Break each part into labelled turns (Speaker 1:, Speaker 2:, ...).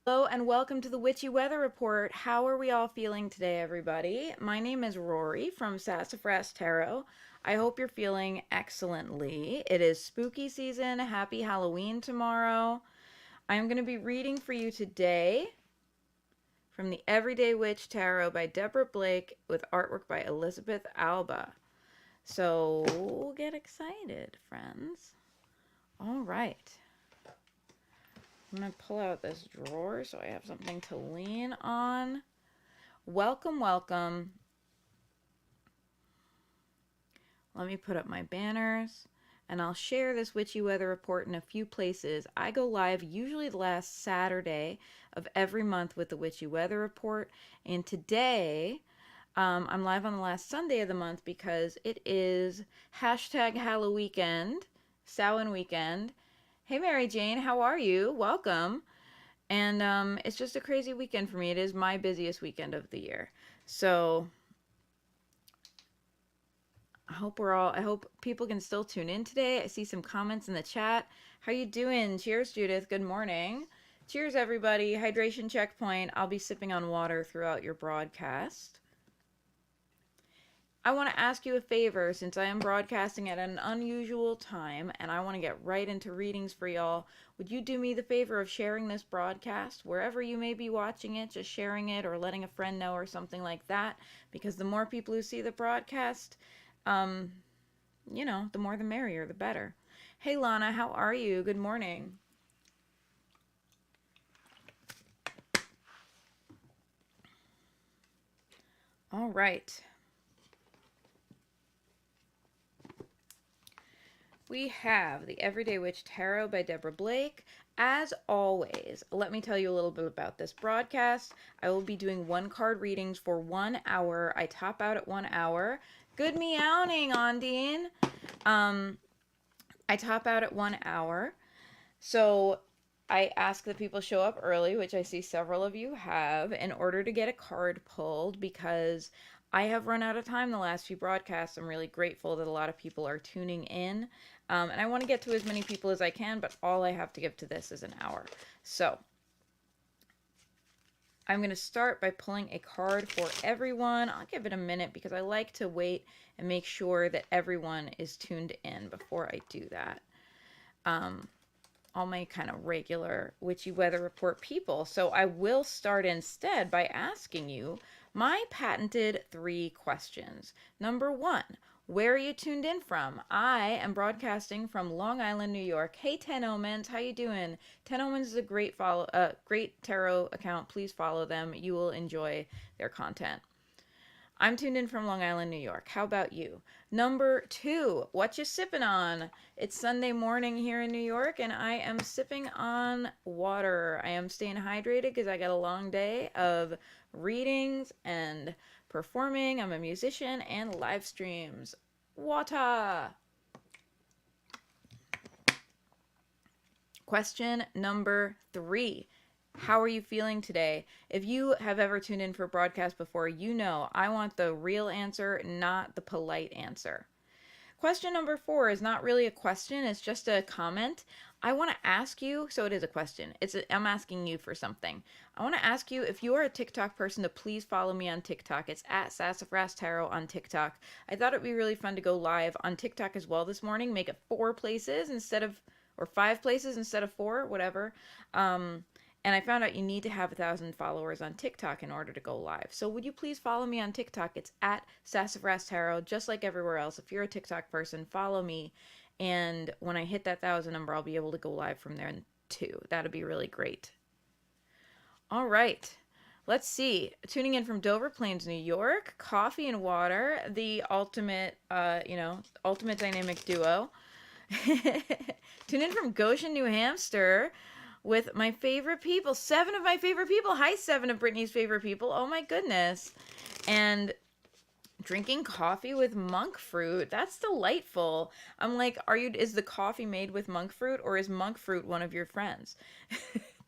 Speaker 1: Hello and welcome to the Witchy Weather Report. How are we all feeling today, everybody? My name is Rory from Sassafras Tarot. I hope you're feeling excellently. It is spooky season. Happy Halloween tomorrow. I'm going to be reading for you today from the Everyday Witch Tarot by Deborah Blake with artwork by Elisabeth Alba. So get excited, friends. All right. I'm going to pull out this drawer so I have something to lean on. Welcome, welcome. Let me put up my banners and I'll share this Witchy Weather Report in a few places. I go live usually the last Saturday of every month with the Witchy Weather Report. And today, I'm live on the last Sunday of the month because it is hashtag Halloween, Samhain weekend. Hey, Mary Jane, how are you? Welcome. And it's just a crazy weekend for me. It is my busiest weekend of the year. So I hope people can still tune in today. I see some comments in the chat. How you doing? Cheers, Judith. Good morning. Cheers, everybody. Hydration checkpoint. I'll be sipping on water throughout your broadcast. I want to ask you a favor since I am broadcasting at an unusual time and I want to get right into readings for y'all. Would you do me the favor of sharing this broadcast wherever you may be watching it, just sharing it or letting a friend know or something like that? Because the more people who see the broadcast, the more the merrier, the better. Hey, Lana, how are you? Good morning. All right. We have the Everyday Witch Tarot by Deborah Blake. As always, let me tell you a little bit about this broadcast. I will be doing one card readings for 1 hour. I top out at 1 hour. Good meowing, Ondine. I top out at 1 hour. So I ask that people show up early, which I see several of you have, in order to get a card pulled because I have run out of time the last few broadcasts. I'm really grateful that a lot of people are tuning in. And I want to get to as many people as I can, but all I have to give to this is an hour. So I'm going to start by pulling a card for everyone. I'll give it a minute because I like to wait and make sure that everyone is tuned in before I do that. All my kind of regular Witchy Weather Report people. So I will start instead by asking you my patented 3 questions. Number 1, where are you tuned in from? I am broadcasting from Long Island, New York. Hey, 10 Omens, how you doing? 10 Omens is a great great tarot account. Please follow them. You will enjoy their content. I'm tuned in from Long Island, New York. How about you? Number 2, what you sipping on? It's Sunday morning here in New York, and I am sipping on water. I am staying hydrated because I got a long day of readings and performing. I'm a musician and live streams. Water! Question number 3. How are you feeling today? If you have ever tuned in for a broadcast before, you know I want the real answer, not the polite answer. Question number 4 is not really a question, it's just a comment. I want to ask you, so it is a question. I'm asking you for something. I want to ask you if you are a TikTok person to please follow me on TikTok. It's at Sassafras Tarot on TikTok. I thought it'd be really fun to go live on TikTok as well this morning, make it 4 places instead of, or 5 places instead of 4, whatever. And I found out you need to have 1,000 followers on TikTok in order to go live. So would you please follow me on TikTok? It's at Sassafras Tarot, just like everywhere else. If you're a TikTok person, follow me. And when I hit that 1,000 number, I'll be able to go live from there too. That'd be really great. All right. Let's see. Tuning in from Dover Plains, New York. Coffee and water. The ultimate, ultimate dynamic duo. Tune in from Goshen, New Hampshire, with my favorite people, 7 of my favorite people. Hi, 7 of Brittany's favorite people. Oh my goodness. And drinking coffee with monk fruit. That's delightful. I'm like, is the coffee made with monk fruit, or is monk fruit one of your friends?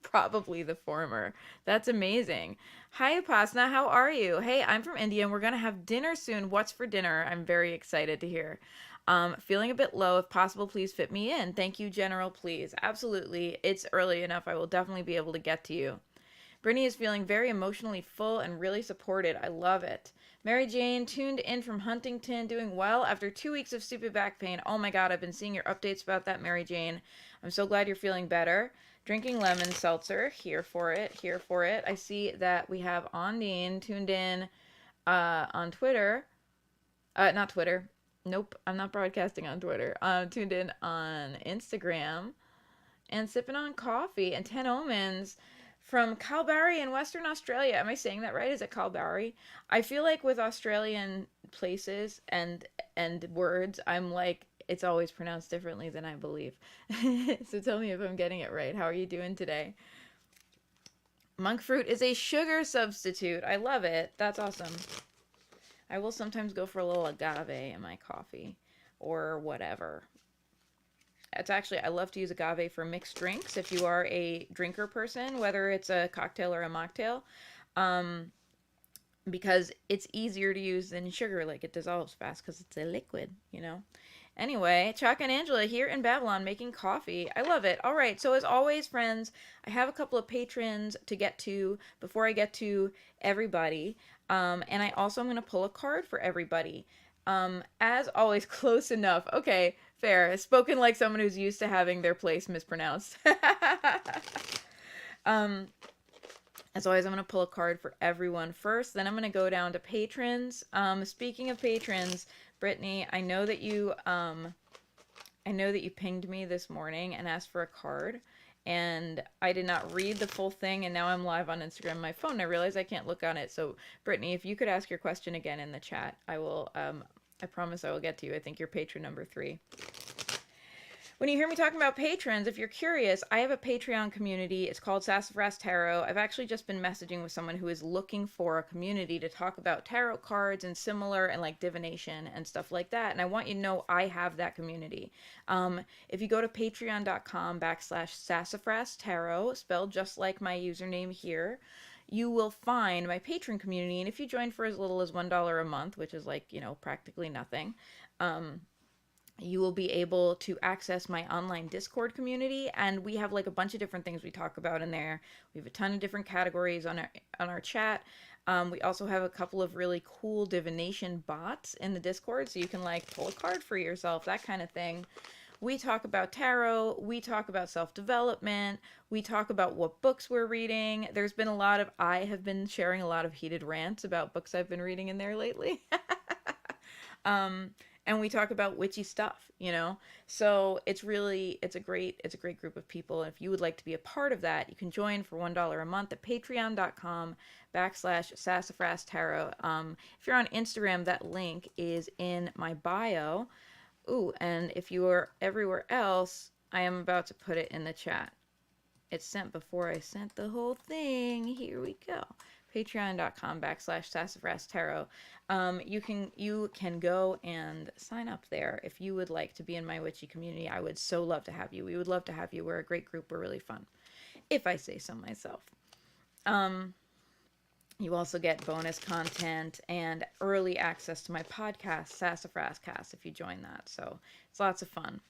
Speaker 1: Probably the former. That's amazing. Hi, Upasna. How are you? Hey, I'm from India and we're going to have dinner soon. What's for dinner? I'm very excited to hear. Feeling a bit low. If possible, please fit me in. Thank you, General, please. Absolutely. It's early enough. I will definitely be able to get to you. Brittany is feeling very emotionally full and really supported. I love it. Mary Jane tuned in from Huntington, doing well after 2 weeks of stupid back pain. Oh my god, I've been seeing your updates about that, Mary Jane. I'm so glad you're feeling better. Drinking lemon seltzer, here for it, here for it. I see that we have Ondine tuned in on Twitter. Not Twitter. Nope, I'm not broadcasting on Twitter. Tuned in on Instagram and sipping on coffee and 10 omens from Kalbarri in Western Australia. Am I saying that right? Is it Kalbarri? I feel like with Australian places and words, I'm like it's always pronounced differently than I believe. So tell me if I'm getting it right. How are you doing today? Monk fruit is a sugar substitute. I love it. That's awesome. I will sometimes go for a little agave in my coffee or whatever. It's actually, I love to use agave for mixed drinks if you are a drinker person, whether it's a cocktail or a mocktail, because it's easier to use than sugar. Like it dissolves fast because it's a liquid, you know? Anyway, Chuck and Angela here in Babylon making coffee. I love it. All right, so as always, friends, I have a couple of patrons to get to before I get to everybody. And I also am going to pull a card for everybody. As always, close enough. Okay, fair. Spoken like someone who's used to having their place mispronounced. As always, I'm going to pull a card for everyone first. Then I'm going to go down to patrons. Speaking of patrons, Brittany, I know that you pinged me this morning and asked for a card, and I did not read the full thing, and now I'm live on Instagram on my phone, and I realize I can't look on it. So, Brittany, if you could ask your question again in the chat, I will. I promise I will get to you. I think you're patron number 3. When you hear me talking about patrons, if you're curious, I have a Patreon community. It's called Sassafras Tarot. I've actually just been messaging with someone who is looking for a community to talk about tarot cards and similar and like divination and stuff like that. And I want you to know I have that community. If you go to patreon.com/sassafras tarot, spelled just like my username here, you will find my patron community. And if you join for as little as $1 a month, which is like, practically nothing, you will be able to access my online Discord community, and we have like a bunch of different things we talk about in there. We have a ton of different categories on our chat. We also have a couple of really cool divination bots in the Discord, so you can like pull a card for yourself, that kind of thing. We talk about tarot, we talk about self-development, we talk about what books we're reading. I have been sharing a lot of heated rants about books I've been reading in there lately. And we talk about witchy stuff, So it's a great group of people. And if you would like to be a part of that, you can join for $1 a month at patreon.com/sassafras tarot. If you're on Instagram, that link is in my bio. Ooh, and if you are everywhere else, I am about to put it in the chat. It's sent before I sent the whole thing. Here we go. Patreon.com/sassafras tarot. You can go and sign up there if you would like to be in my witchy community. I would so love to have you. We would love to have you. We're a great group. We're really fun, if I say so myself. You also get bonus content and early access to my podcast, Sassafras Cast, if you join that. So it's lots of fun.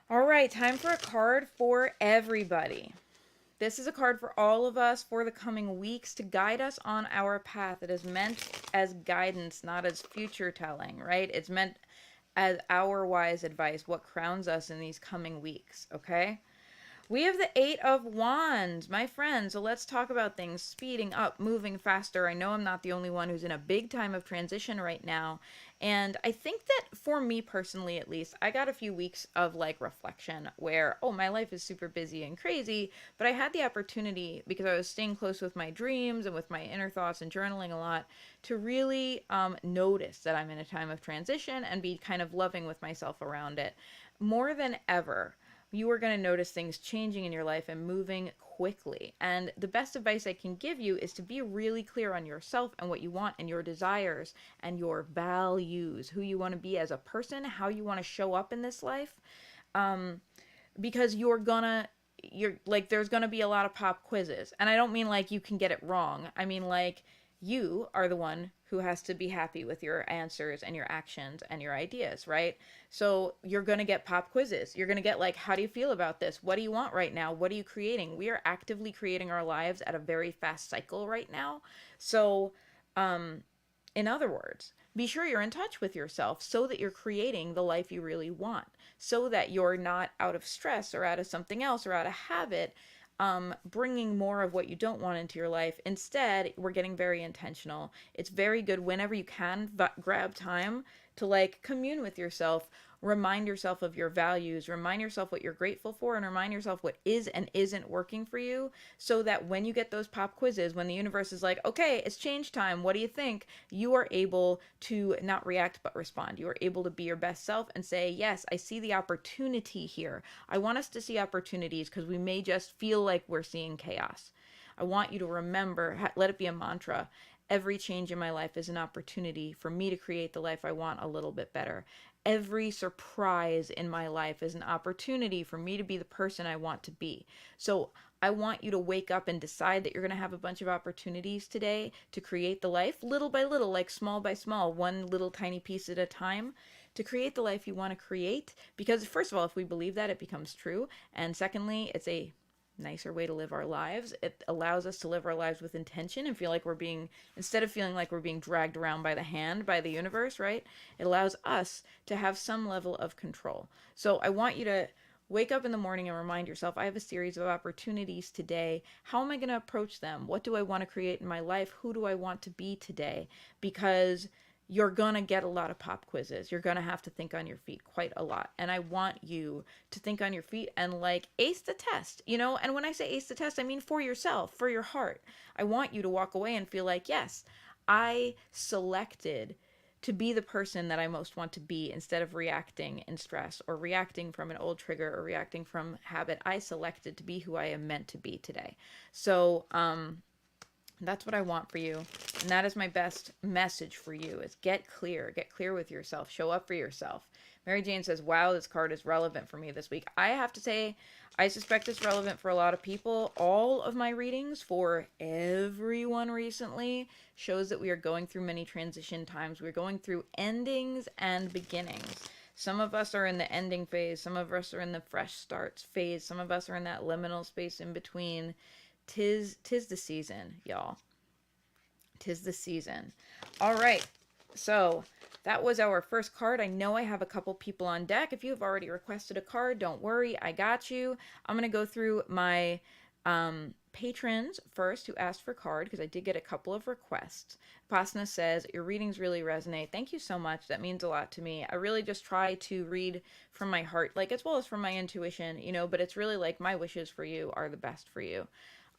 Speaker 1: All right, time for a card for everybody. This is a card for all of us for the coming weeks to guide us on our path. It is meant as guidance, not as future telling, right? It's meant as our wise advice, what crowns us in these coming weeks, okay? We have the 8 of Wands, my friend. So let's talk about things speeding up, moving faster. I know I'm not the only one who's in a big time of transition right now. And I think that for me personally, at least, I got a few weeks of like reflection where, my life is super busy and crazy. But I had the opportunity, because I was staying close with my dreams and with my inner thoughts and journaling a lot, to really notice that I'm in a time of transition and be kind of loving with myself around it. More than ever, you are going to notice things changing in your life and moving quickly. And the best advice I can give you is to be really clear on yourself and what you want and your desires and your values, who you want to be as a person, how you want to show up in this life. Because there's going to be a lot of pop quizzes. And I don't mean like you can get it wrong. I mean like You are the one who has to be happy with your answers and your actions and your ideas, right? So you're going to get pop quizzes. You're going to get like, how do you feel about this? What do you want right now? What are you creating? We are actively creating our lives at a very fast cycle right now. So, in other words, be sure you're in touch with yourself so that you're creating the life you really want, so that you're not out of stress or out of something else or out of habit, bringing more of what you don't want into your life. Instead, we're getting very intentional. It's very good whenever you can grab time to like commune with yourself, remind yourself of your values, remind yourself what you're grateful for, and remind yourself what is and isn't working for you, so that when you get those pop quizzes, when the universe is like, okay, it's change time, what do you think? You are able to not react but respond. You are able to be your best self and say, yes, I see the opportunity here. I want us to see opportunities because we may just feel like we're seeing chaos. I want you to remember, let it be a mantra. Every change in my life is an opportunity for me to create the life I want a little bit better. Every surprise in my life is an opportunity for me to be the person I want to be. So I want you to wake up and decide that you're going to have a bunch of opportunities today to create the life little by little, like small by small, one little tiny piece at a time, to create the life you want to create. Because, first of all, if we believe that, it becomes true. And secondly, it's a nicer way to live our lives. It allows us to live our lives with intention and feel like we're being, instead of feeling like we're being dragged around by the hand by the universe, right? It allows us to have some level of control. So I want you to wake up in the morning and remind yourself, I have a series of opportunities today. How am I going to approach them? What do I want to create in my life? Who do I want to be today? Because you're going to get a lot of pop quizzes. You're going to have to think on your feet quite a lot. And I want you to think on your feet and like ace the test, you know? And when I say ace the test, I mean for yourself, for your heart. I want you to walk away and feel like, yes, I selected to be the person that I most want to be instead of reacting in stress or reacting from an old trigger or reacting from habit. I selected to be who I am meant to be today. So, that's what I want for you. And that is my best message for you is get clear with yourself, show up for yourself. Mary Jane says, wow, this card is relevant for me this week. I have to say, I suspect it's relevant for a lot of people. All of my readings for everyone recently shows that we are going through many transition times. We're going through endings and beginnings. Some of us are in the ending phase. Some of us are in the fresh starts phase. Some of us are in that liminal space in between. Tis the season, y'all. Tis the season. All right. So that was our first card. I know I have a couple people on deck. If you have already requested a card, don't worry. I got you. I'm going to go through my patrons first who asked for card because I did get a couple of requests. Pasna says, your readings really resonate. Thank you so much. That means a lot to me. I really just try to read from my heart, like as well as from my intuition, you know, but it's really like my wishes for you are the best for you.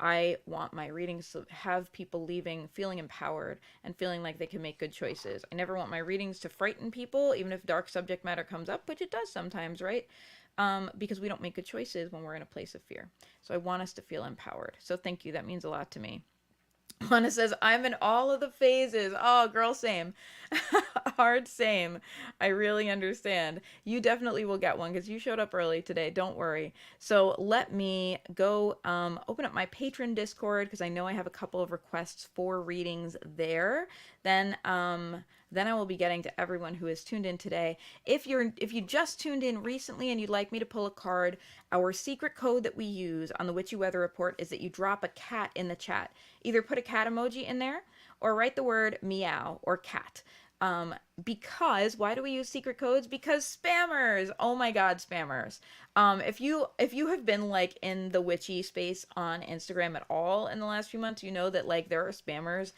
Speaker 1: I want my readings to have people leaving feeling empowered and feeling like they can make good choices. I never want my readings to frighten people, even if dark subject matter comes up, which it does sometimes, right? Because we don't make good choices when we're in a place of fear. So I want us to feel empowered. So thank you. That means a lot to me. Lana says, I'm in all of the phases. Oh, girl, same. Hard same. I really understand. You definitely will get one because you showed up early today. Don't worry. So let me go open up my patron Discord because I know I have a couple of requests for readings there. Then I will be getting to everyone who is tuned in today. If you just tuned in recently and you'd like me to pull a card, our secret code that we use on the Witchy Weather Report is that you drop a cat in the chat. Either put a cat emoji in there or write the word meow or cat. Because why do we use secret codes? Because spammers. Oh my God, spammers. If you have been like in the witchy space on Instagram at all in the last few months, you know that like there are spammers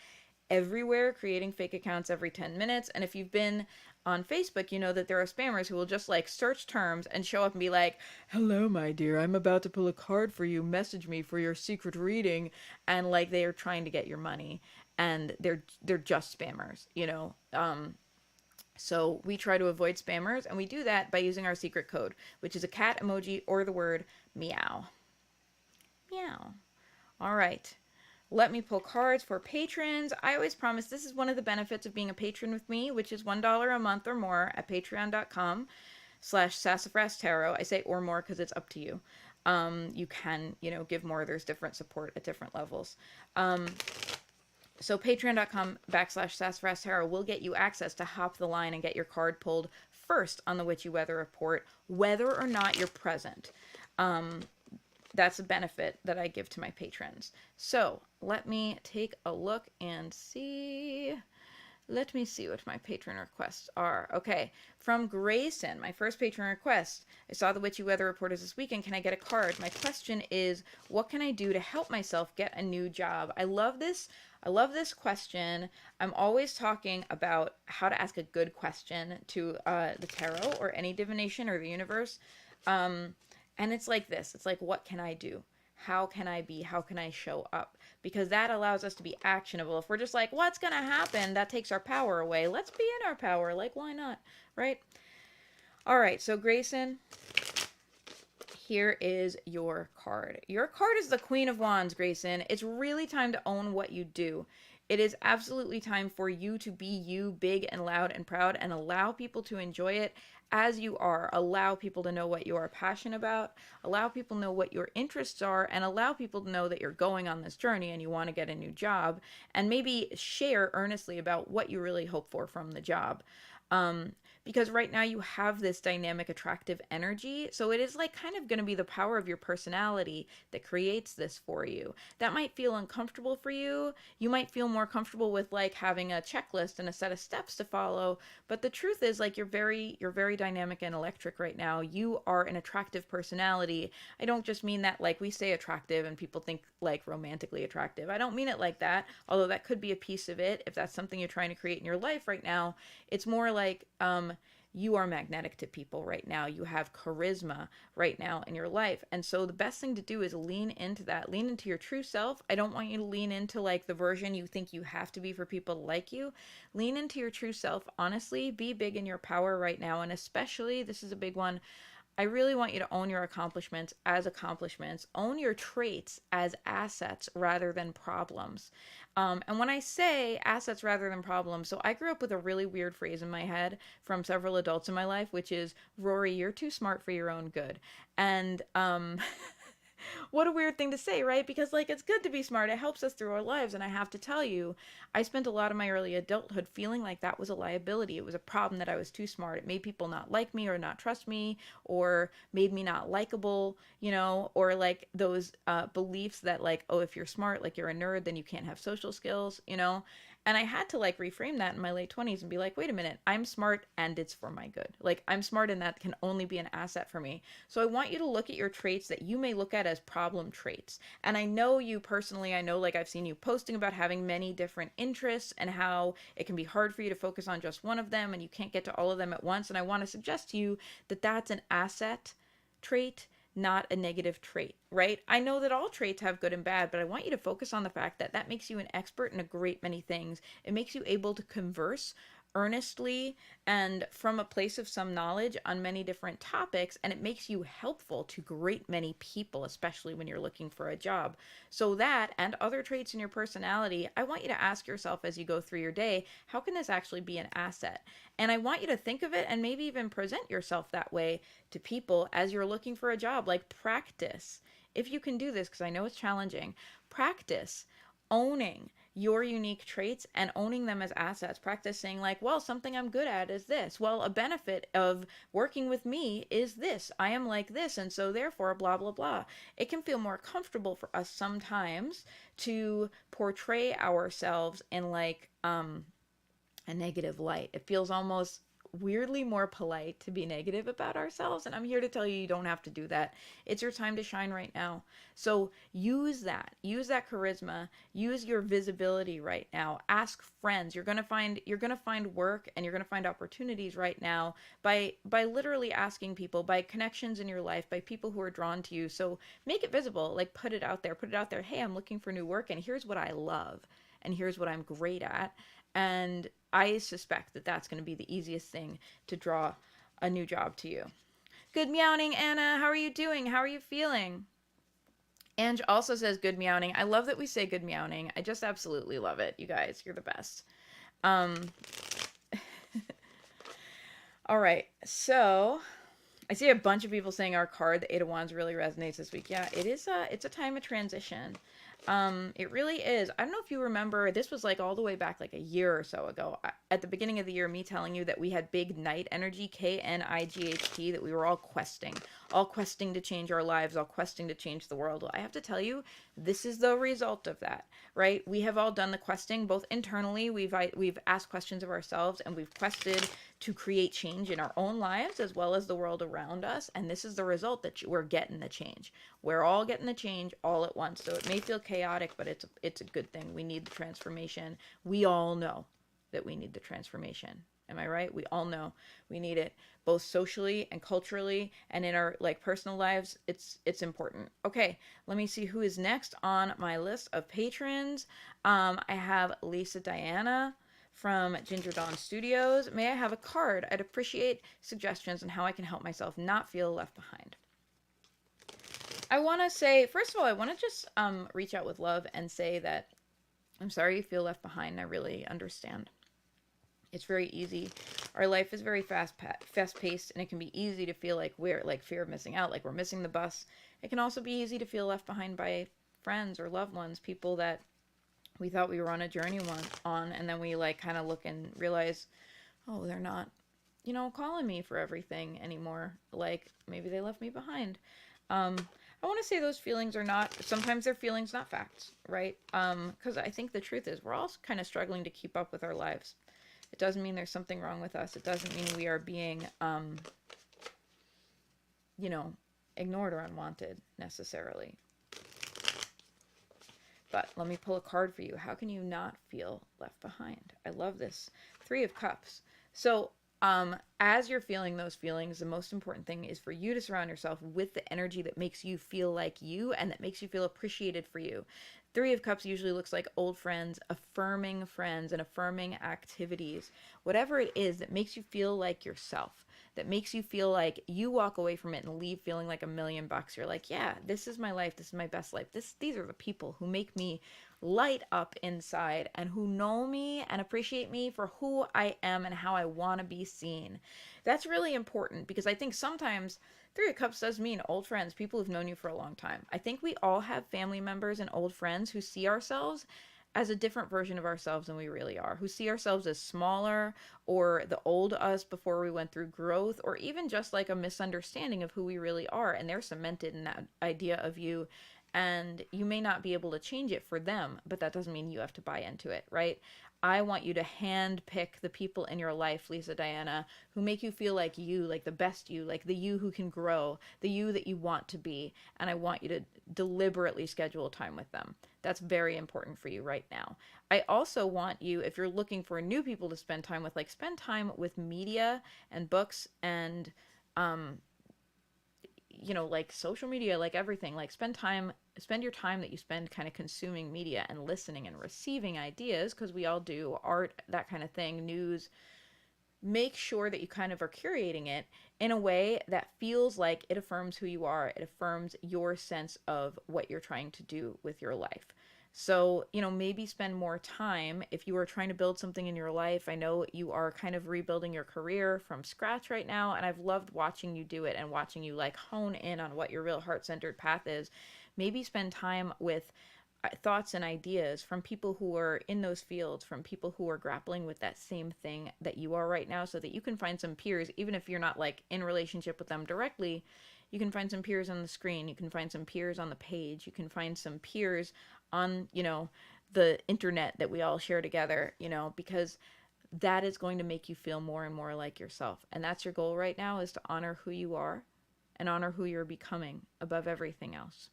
Speaker 1: everywhere creating fake accounts every 10 minutes. And if you've been on Facebook, you know that there are spammers who will just like search terms and show up and be like, hello, my dear, I'm about to pull a card for you. Message me for your secret reading. And like they are trying to get your money and they're just spammers, you know? So we try to avoid spammers and we do that by using our secret code, which is a cat emoji or the word meow. Meow. All right. Let me pull cards for patrons. I always promise this is one of the benefits of being a patron with me, which is $1 a month or more at patreon.com/sassafras tarot. I say or more because it's up to you. You can, give more. There's different support at different levels. So patreon.com/sassafrastarot will get you access to hop the line and get your card pulled first on the Witchy Weather Report, whether or not you're present. That's a benefit that I give to my patrons. So let me take a look and see. Let me see what my patron requests are. Okay, from Grayson, my first patron request. I saw the Witchy Weather Report is this weekend. Can I get a card? My question is, what can I do to help myself get a new job? I love this. I love this question. I'm always talking about how to ask a good question to the tarot or any divination or the universe. And it's like this. It's like, what can I do? How can I be? How can I show up? Because that allows us to be actionable. If we're just like, what's going to happen? That takes our power away. Let's be in our power. Like, why not? Right? All right. So, Grayson, here is your card. Your card is the Queen of Wands, Grayson. It's really time to own what you do. It is absolutely time for you to be you, big and loud and proud, and allow people to enjoy it as you are. Allow people to know what you are passionate about. Allow people to know what your interests are, and allow people to know that you're going on this journey and you want to get a new job, and maybe share earnestly about what you really hope for from the job. Because right now you have this dynamic, attractive energy. So it is like kind of going to be the power of your personality that creates this for you. That might feel uncomfortable for you. You might feel more comfortable with like having a checklist and a set of steps to follow. But the truth is like you're very dynamic and electric right now. You are an attractive personality. I don't just mean that like we say attractive and people think like romantically attractive. I don't mean it like that, although that could be a piece of it if that's something you're trying to create in your life right now. It's more like you are magnetic to people right now. You have charisma right now in your life. And so the best thing to do is lean into that. Lean into your true self. I don't want you to lean into like the version you think you have to be for people to like you. Lean into your true self. Honestly, be big in your power right now. And especially, this is a big one, I really want you to own your accomplishments as accomplishments. Own your traits as assets rather than problems. And when I say assets rather than problems, so I grew up with a really weird phrase in my head from several adults in my life, which is, Rory, you're too smart for your own good. And what a weird thing to say, right? Because like it's good to be smart. It helps us through our lives. And I have to tell you, I spent a lot of my early adulthood feeling like that was a liability. It was a problem that I was too smart. It made people not like me or not trust me or made me not likable, you know, or like those beliefs that like, oh, if you're smart, like you're a nerd, then you can't have social skills, you know? And I had to like reframe that in my late 20s and be like, wait a minute, I'm smart and it's for my good. Like I'm smart and that can only be an asset for me. So I want you to look at your traits that you may look at as problem traits. And I know you personally, I know like I've seen you posting about having many different interests and how it can be hard for you to focus on just one of them and you can't get to all of them at once. And I want to suggest to you that that's an asset trait, not a negative trait, right? I know that all traits have good and bad, but I want you to focus on the fact that that makes you an expert in a great many things. It makes you able to converse earnestly and from a place of some knowledge on many different topics, and it makes you helpful to great many people, especially when you're looking for a job. So that and other traits in your personality, I want you to ask yourself as you go through your day, how can this actually be an asset? And I want you to think of it and maybe even present yourself that way to people as you're looking for a job. Like practice, if you can do this, because I know it's challenging, practice owning your unique traits and owning them as assets. Practice saying like, well, something I'm good at is this. Well, a benefit of working with me is this. I am like this, and so therefore blah blah blah. It can feel more comfortable for us sometimes to portray ourselves in like a negative light. It feels almost weirdly more polite to be negative about ourselves, and I'm here to tell you, you don't have to do that. It's your time to shine right now. So use that charisma, use your visibility right now. Ask friends. You're going to find work and you're going to find opportunities right now by literally asking people, by connections in your life, by people who are drawn to you. So make it visible. Like put it out there. Hey, I'm looking for new work and here's what I love and here's what I'm great at. And I suspect that that's going to be the easiest thing to draw a new job to you. Good meowing, Anna. How are you doing? How are you feeling? Ange also says good meowing. I love that we say good meowing. I just absolutely love it. You guys, you're the best. All right. So I see a bunch of people saying our card, the Eight of Wands, really resonates this week. Yeah, it's a time of transition. It really is. I don't know if you remember, this was like all the way back like a year or so ago. At the beginning of the year, me telling you that we had big night energy, KNIGHT, that we were all questing to change our lives, all questing to change the world. Well, I have to tell you, this is the result of that, right? We have all done the questing, both internally, we've asked questions of ourselves, and we've quested to create change in our own lives as well as the world around us. And this is the result, that we're getting the change. We're all getting the change all at once. So it may feel chaotic, but it's a good thing. We need the transformation. We all know that we need the transformation. Am I right? We all know we need it, both socially and culturally and in our like personal lives. It's important. Okay, let me see who is next on my list of patrons. I have Lisa Diana from Ginger Dawn Studios. May I have a card? I'd appreciate suggestions on how I can help myself not feel left behind. I want to say, first of all, I want to just reach out with love and say that I'm sorry you feel left behind. I really understand. It's very easy. Our life is very fast paced, and it can be easy to feel like we're like fear of missing out, like we're missing the bus. It can also be easy to feel left behind by friends or loved ones, people that we thought we were on a journey on, and then we like kind of look and realize, oh, they're not, calling me for everything anymore. Like maybe they left me behind. I want to say those feelings are not, sometimes they're feelings, not facts, right? Because I think the truth is we're all kind of struggling to keep up with our lives. It doesn't mean there's something wrong with us. It doesn't mean we are being, ignored or unwanted necessarily. But let me pull a card for you. How can you not feel left behind? I love this. 3 of Cups. So as you're feeling those feelings, the most important thing is for you to surround yourself with the energy that makes you feel like you and that makes you feel appreciated for you. 3 of Cups usually looks like old friends, and affirming activities. Whatever it is that makes you feel like yourself, that makes you feel like you walk away from it and leave feeling like $1,000,000. You're like, yeah, this is my life. This is my best life. These are the people who make me light up inside and who know me and appreciate me for who I am and how I want to be seen. That's really important because I think sometimes 3 of Cups does mean old friends, people who've known you for a long time. I think we all have family members and old friends who see ourselves as a different version of ourselves than we really are, who see ourselves as smaller or the old us before we went through growth, or even just like a misunderstanding of who we really are. And they're cemented in that idea of you. And you may not be able to change it for them, but that doesn't mean you have to buy into it, right? I want you to hand pick the people in your life, Lisa Diana, who make you feel like you, like the best you, like the you who can grow, the you that you want to be. And I want you to deliberately schedule time with them. That's very important for you right now. I also want you, if you're looking for new people to spend time with, like spend time with media and books and like social media, like everything, like spend your time that you spend kind of consuming media and listening and receiving ideas, because we all do, art, that kind of thing, news. Make sure that you kind of are curating it in a way that feels like it affirms who you are. It affirms your sense of what you're trying to do with your life. So, maybe spend more time if you are trying to build something in your life. I know you are kind of rebuilding your career from scratch right now, and I've loved watching you do it and watching you like hone in on what your real heart-centered path is. Maybe spend time with thoughts and ideas from people who are in those fields, from people who are grappling with that same thing that you are right now, so that you can find some peers, even if you're not like in relationship with them directly. You can find some peers on the screen, you can find some peers on the page, you can find some peers on, the internet that we all share together, because that is going to make you feel more and more like yourself. And that's your goal right now, is to honor who you are and honor who you're becoming above everything else.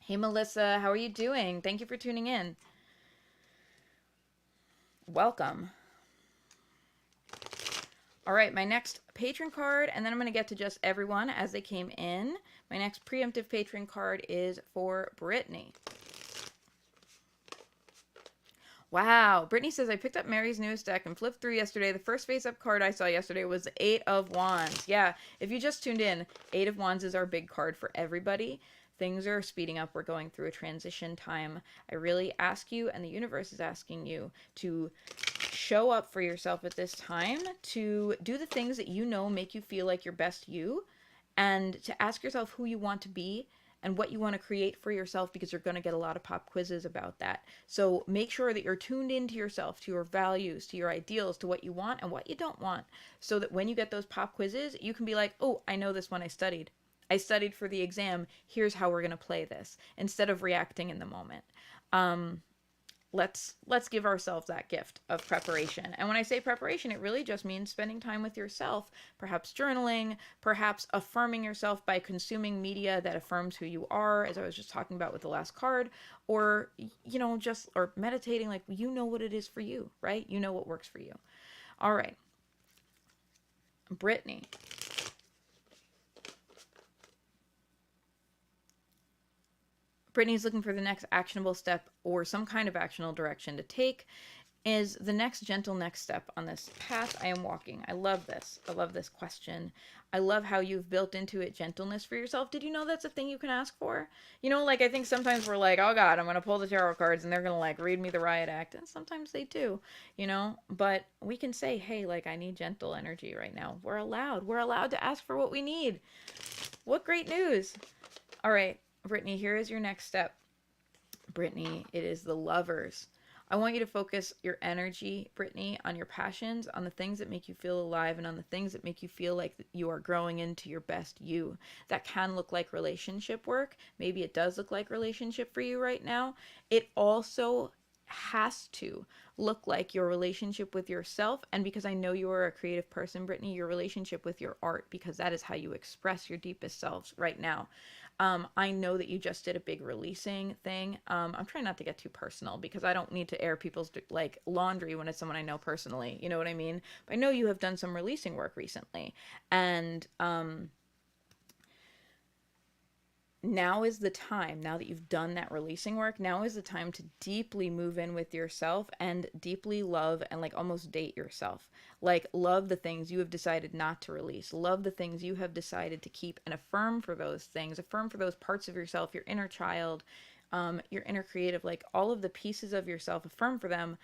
Speaker 1: Hey, Melissa, how are you doing? Thank you for tuning in. Welcome. All right, my next patron card, and then I'm going to get to just everyone as they came in. My next preemptive patron card is for Brittany. Wow. Brittany says, I picked up Mary's newest deck and flipped through yesterday. The first face-up card I saw yesterday was the 8 of Wands. Yeah, if you just tuned in, 8 of Wands is our big card for everybody. Things are speeding up. We're going through a transition time. I really ask you, and the universe is asking you, to show up for yourself at this time, to do the things that make you feel like your best you, and to ask yourself who you want to be and what you want to create for yourself, because you're going to get a lot of pop quizzes about that. So make sure that you're tuned into yourself, to your values, to your ideals, to what you want and what you don't want, so that when you get those pop quizzes, you can be like, oh, I know this one. I studied for the exam. Here's how we're going to play this, instead of reacting in the moment. Let's give ourselves that gift of preparation. And when I say preparation, it really just means spending time with yourself, perhaps journaling, perhaps affirming yourself by consuming media that affirms who you are, as I was just talking about with the last card, or or meditating. Like, you know what it is for you, right? You know what works for you. All right, Brittany. Brittany's looking for the next actionable step or some kind of actionable direction to take. Is the next gentle next step on this path I am walking? I love this. I love this question. I love how you've built into it gentleness for yourself. Did you know that's a thing you can ask for? Like, I think sometimes we're like, oh God, I'm going to pull the tarot cards and they're going to like read me the riot act. And sometimes they do, but we can say, hey, like, I need gentle energy right now. We're allowed to ask for what we need. What great news. All right, Brittany, here is your next step. Brittany, it is the Lovers. I want you to focus your energy, Brittany, on your passions, on the things that make you feel alive, and on the things that make you feel like you are growing into your best you. That can look like relationship work. Maybe it does look like relationship for you right now. It also has to look like your relationship with yourself. And because I know you are a creative person, Brittany, your relationship with your art, because that is how you express your deepest selves right now. I know that you just did a big releasing thing. I'm trying not to get too personal because I don't need to air people's like laundry when it's someone I know personally. You know what I mean? But I know you have done some releasing work recently, and now is the time. Now that you've done that releasing work, now is the time to deeply move in with yourself and deeply love and like almost date yourself. Like, love the things you have decided not to release. Love the things you have decided to keep, and affirm for those things. Affirm for those parts of yourself, your inner child, your inner creative, like all of the pieces of yourself. Affirm for them.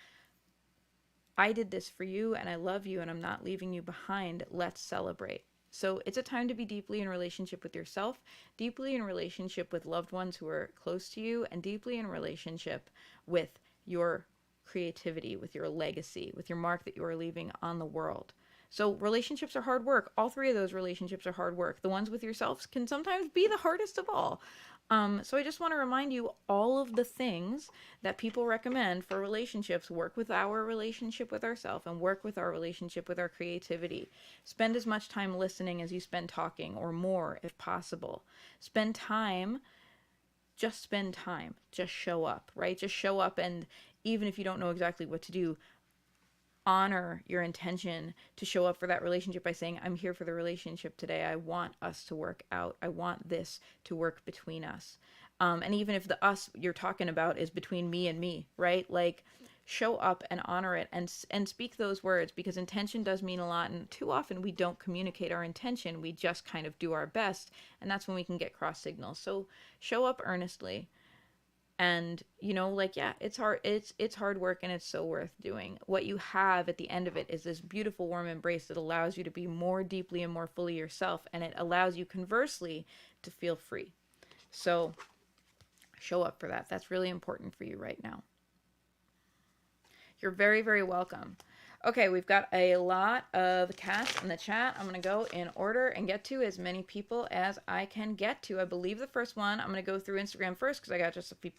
Speaker 1: I did this for you and I love you and I'm not leaving you behind. Let's celebrate. So it's a time to be deeply in relationship with yourself, deeply in relationship with loved ones who are close to you, and deeply in relationship with your creativity, with your legacy, with your mark that you are leaving on the world. So relationships are hard work. All three of those relationships are hard work. The ones with yourself can sometimes be the hardest of all. So I just want to remind you, all of the things that people recommend for relationships work with our relationship with ourselves and work with our relationship with our creativity. Spend as much time listening as you spend talking, or more if possible. Spend time. Just show up, right? Just show up, and even if you don't know exactly what to do, honor your intention to show up for that relationship by saying, I'm here for the relationship today. I want us to work out. I want this to work between us. And even if the us you're talking about is between me and me, right? Like, show up and honor it, and speak those words, because intention does mean a lot. And too often we don't communicate our intention. We just kind of do our best. And that's when we can get cross signals. So show up earnestly. And yeah, it's hard. It's hard work, and it's so worth doing. What you have at the end of it is this beautiful warm embrace that allows you to be more deeply and more fully yourself, and it allows you, conversely, to feel free. So show up for that. That's really important for you right now. You're very, very welcome. Okay, we've got a lot of cats in the chat. I'm going to go in order and get to as many people as I can get to. I believe the first one, I'm going to go through Instagram first because I got just a few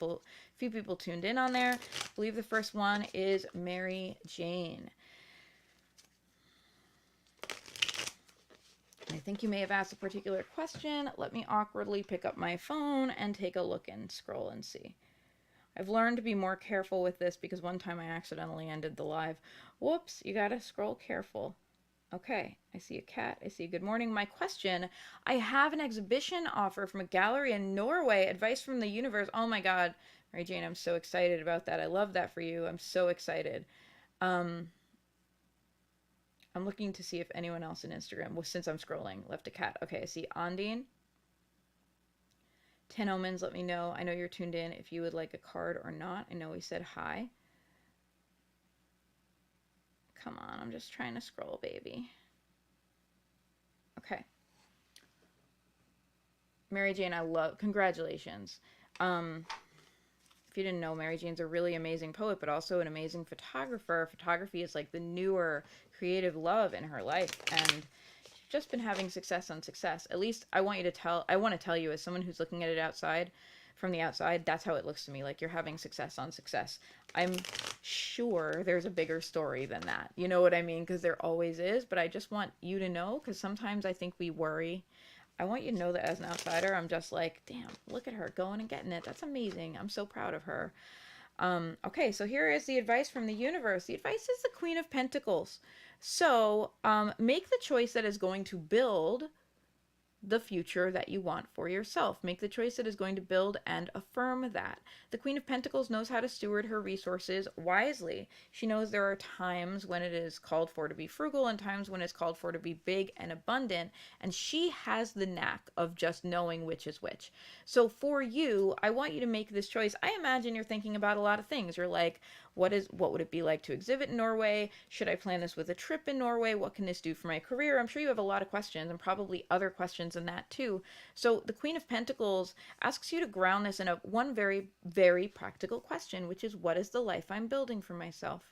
Speaker 1: people tuned in on there. I believe the first one is Mary Jane. I think you may have asked a particular question. Let me awkwardly pick up my phone and take a look and scroll and see. I've learned to be more careful with this because one time I accidentally ended the live. Whoops, you gotta scroll careful. Okay, I see a cat. I see a good morning. My question, I have an exhibition offer from a gallery in Norway. Advice from the universe. Oh my God, Mary Jane, I'm so excited about that. I love that for you. I'm so excited. I'm looking to see if anyone else in Instagram, well, since I'm scrolling, left a cat. Okay, I see Ondine. 10 Omens, let me know. I know you're tuned in if you would like a card or not. I know we said hi. Come on, I'm just trying to scroll, baby. Okay. Mary Jane, congratulations. If you didn't know, Mary Jane's a really amazing poet, but also an amazing photographer. Photography is like the newer creative love in her life, and she's just been having success on success. At least I want to tell you, as someone who's looking at it from the outside, that's how it looks to me. Like, you're having success on success. I'm sure there's a bigger story than that. You know what I mean? Because there always is, but I just want you to know, because sometimes I think we worry. I want you to know that as an outsider, I'm just like, damn, look at her going and getting it. That's amazing. I'm so proud of her. Okay, so here is the advice from the universe. The advice is the Queen of Pentacles. So make the choice that is going to build the future that you want for yourself. Make the choice that is going to build and affirm that. The Queen of Pentacles knows how to steward her resources wisely. She knows there are times when it is called for to be frugal and times when it's called for to be big and abundant, and she has the knack of just knowing which is which. So for you, I want you to make this choice. I imagine you're thinking about a lot of things. You're like, what would it be like to exhibit in Norway? Should I plan this with a trip in Norway? What can this do for my career? I'm sure you have a lot of questions, and probably other questions than that too. So the Queen of Pentacles asks you to ground this in one very, very practical question, which is, what is the life I'm building for myself?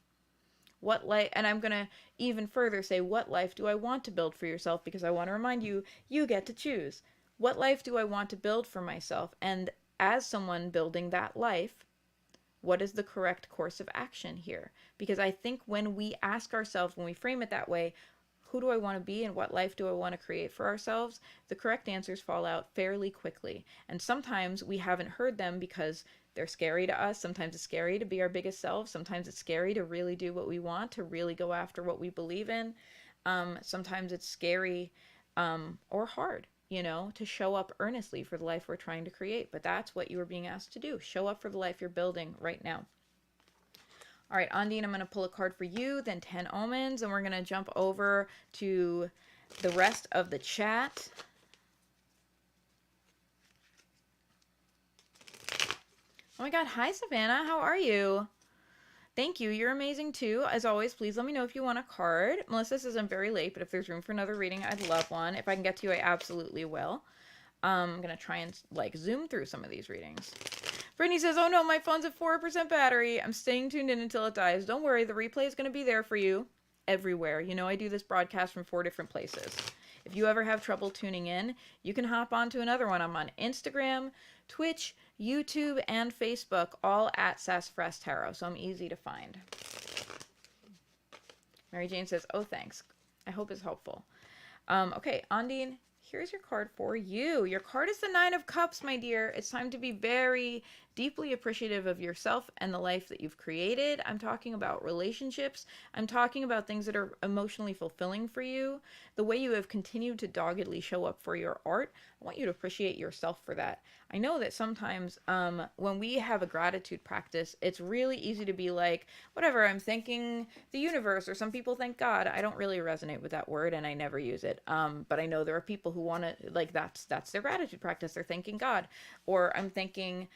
Speaker 1: What life, and I'm going to even further say, what life do I want to build for yourself? Because I want to remind you, you get to choose. What life do I want to build for myself? And as someone building that life, what is the correct course of action here? Because I think when we ask ourselves, when we frame it that way, who do I want to be and what life do I want to create for ourselves? The correct answers fall out fairly quickly. And sometimes we haven't heard them because they're scary to us. Sometimes it's scary to be our biggest selves. Sometimes it's scary to really do what we want, to really go after what we believe in. Sometimes it's scary or hard, to show up earnestly for the life we're trying to create. But that's what you are being asked to do. Show up for the life you're building right now. All right, Ondine, I'm going to pull a card for you, then 10 omens, and we're going to jump over to the rest of the chat. Oh my God. Hi, Savannah. How are you? Thank you. You're amazing too. As always, please let me know if you want a card. Melissa says I'm very late, but if there's room for another reading, I'd love one. If I can get to you, I absolutely will. I'm going to try and zoom through some of these readings. Brittany says, oh no, my phone's at 4% battery. I'm staying tuned in until it dies. Don't worry, the replay is going to be there for you everywhere. I do this broadcast from 4 different places. If you ever have trouble tuning in, you can hop onto another one. I'm on Instagram, Twitch, YouTube, and Facebook, all at Sassafras Tarot, so I'm easy to find. Mary Jane says, oh, thanks. I hope it's helpful. Okay, Ondine, here's your card for you. Your card is the 9 of Cups, my dear. It's time to be very deeply appreciative of yourself and the life that you've created. I'm talking about relationships. I'm talking about things that are emotionally fulfilling for you. The way you have continued to doggedly show up for your art. I want you to appreciate yourself for that. I know that sometimes when we have a gratitude practice, it's really easy to be like, whatever, I'm thanking the universe, or some people thank God. I don't really resonate with that word, and I never use it. But I know there are people who want to, that's their gratitude practice. They're thanking God. Or I'm thanking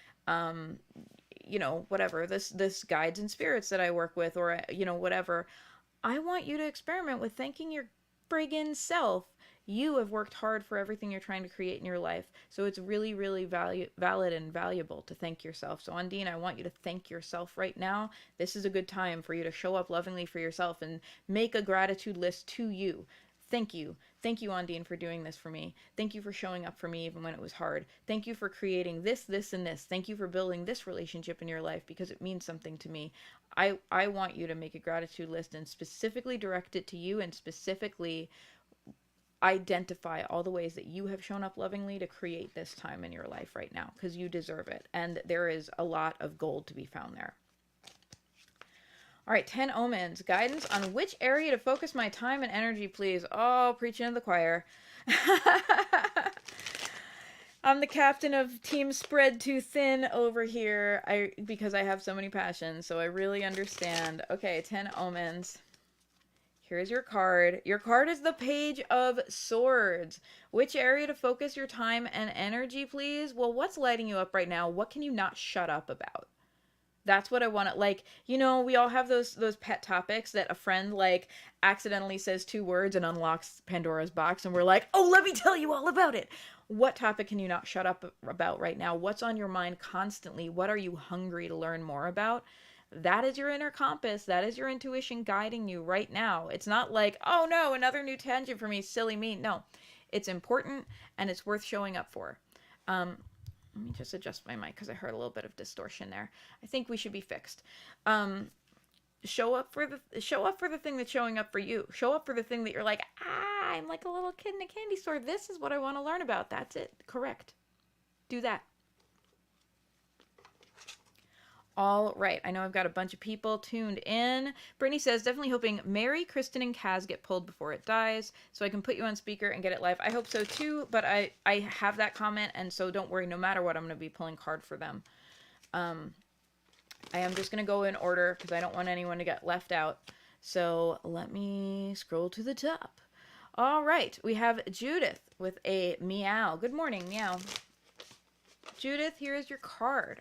Speaker 1: whatever, this guides and spirits that I work with, or, whatever. I want you to experiment with thanking your friggin' self. You have worked hard for everything you're trying to create in your life. So it's really, really valid and valuable to thank yourself. So Ondine, I want you to thank yourself right now. This is a good time for you to show up lovingly for yourself and make a gratitude list to you. Thank you. Thank you, Ondine, for doing this for me. Thank you for showing up for me even when it was hard. Thank you for creating this, this, and this. Thank you for building this relationship in your life because it means something to me. I want you to make a gratitude list and specifically direct it to you and specifically identify all the ways that you have shown up lovingly to create this time in your life right now, because you deserve it. And there is a lot of gold to be found there. All right, 10 omens. Guidance on which area to focus my time and energy, please. Oh, preaching to the choir. I'm the captain of Team Spread Too Thin over here because I have so many passions, so I really understand. Okay, 10 omens. Here's your card. Your card is the Page of Swords. Which area to focus your time and energy, please? Well, what's lighting you up right now? What can you not shut up about? That's what I want to, we all have those pet topics that a friend accidentally says 2 words and unlocks Pandora's box, and we're like, oh, let me tell you all about it. What topic can you not shut up about right now? What's on your mind constantly? What are you hungry to learn more about? That is your inner compass. That is your intuition guiding you right now. It's not like, oh no, another new tangent for me, silly me. No, it's important and it's worth showing up for. Let me just adjust my mic because I heard a little bit of distortion there. I think we should be fixed. Show up for the thing that's showing up for you. Show up for the thing that you're like, I'm like a little kid in a candy store. This is what I want to learn about. That's it. Correct. Do that. All right. I know I've got a bunch of people tuned in. Brittany says, definitely hoping Mary, Kristen, and Kaz get pulled before it dies so I can put you on speaker and get it live. I hope so too, but I have that comment, and so don't worry. No matter what, I'm going to be pulling card for them. I am just going to go in order because I don't want anyone to get left out. So let me scroll to the top. All right. We have Judith with a meow. Good morning, meow. Judith, here is your card.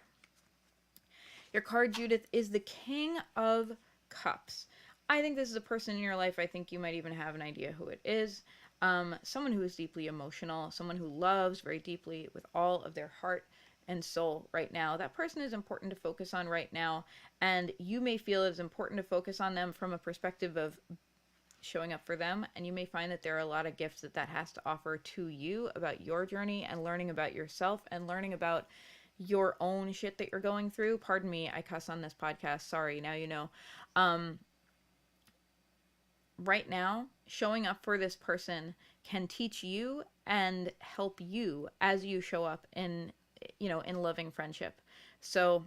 Speaker 1: Your card, Judith, is the King of Cups. I think this is a person in your life. I think you might even have an idea who it is. Someone who is deeply emotional, someone who loves very deeply with all of their heart and soul right now. That person is important to focus on right now, and you may feel it's important to focus on them from a perspective of showing up for them, and you may find that there are a lot of gifts that has to offer to you about your journey and learning about yourself and learning about your own shit that you're going through. Pardon me, I cuss on this podcast. Sorry, now you know. Right now, showing up for this person can teach you and help you as you show up in loving friendship. So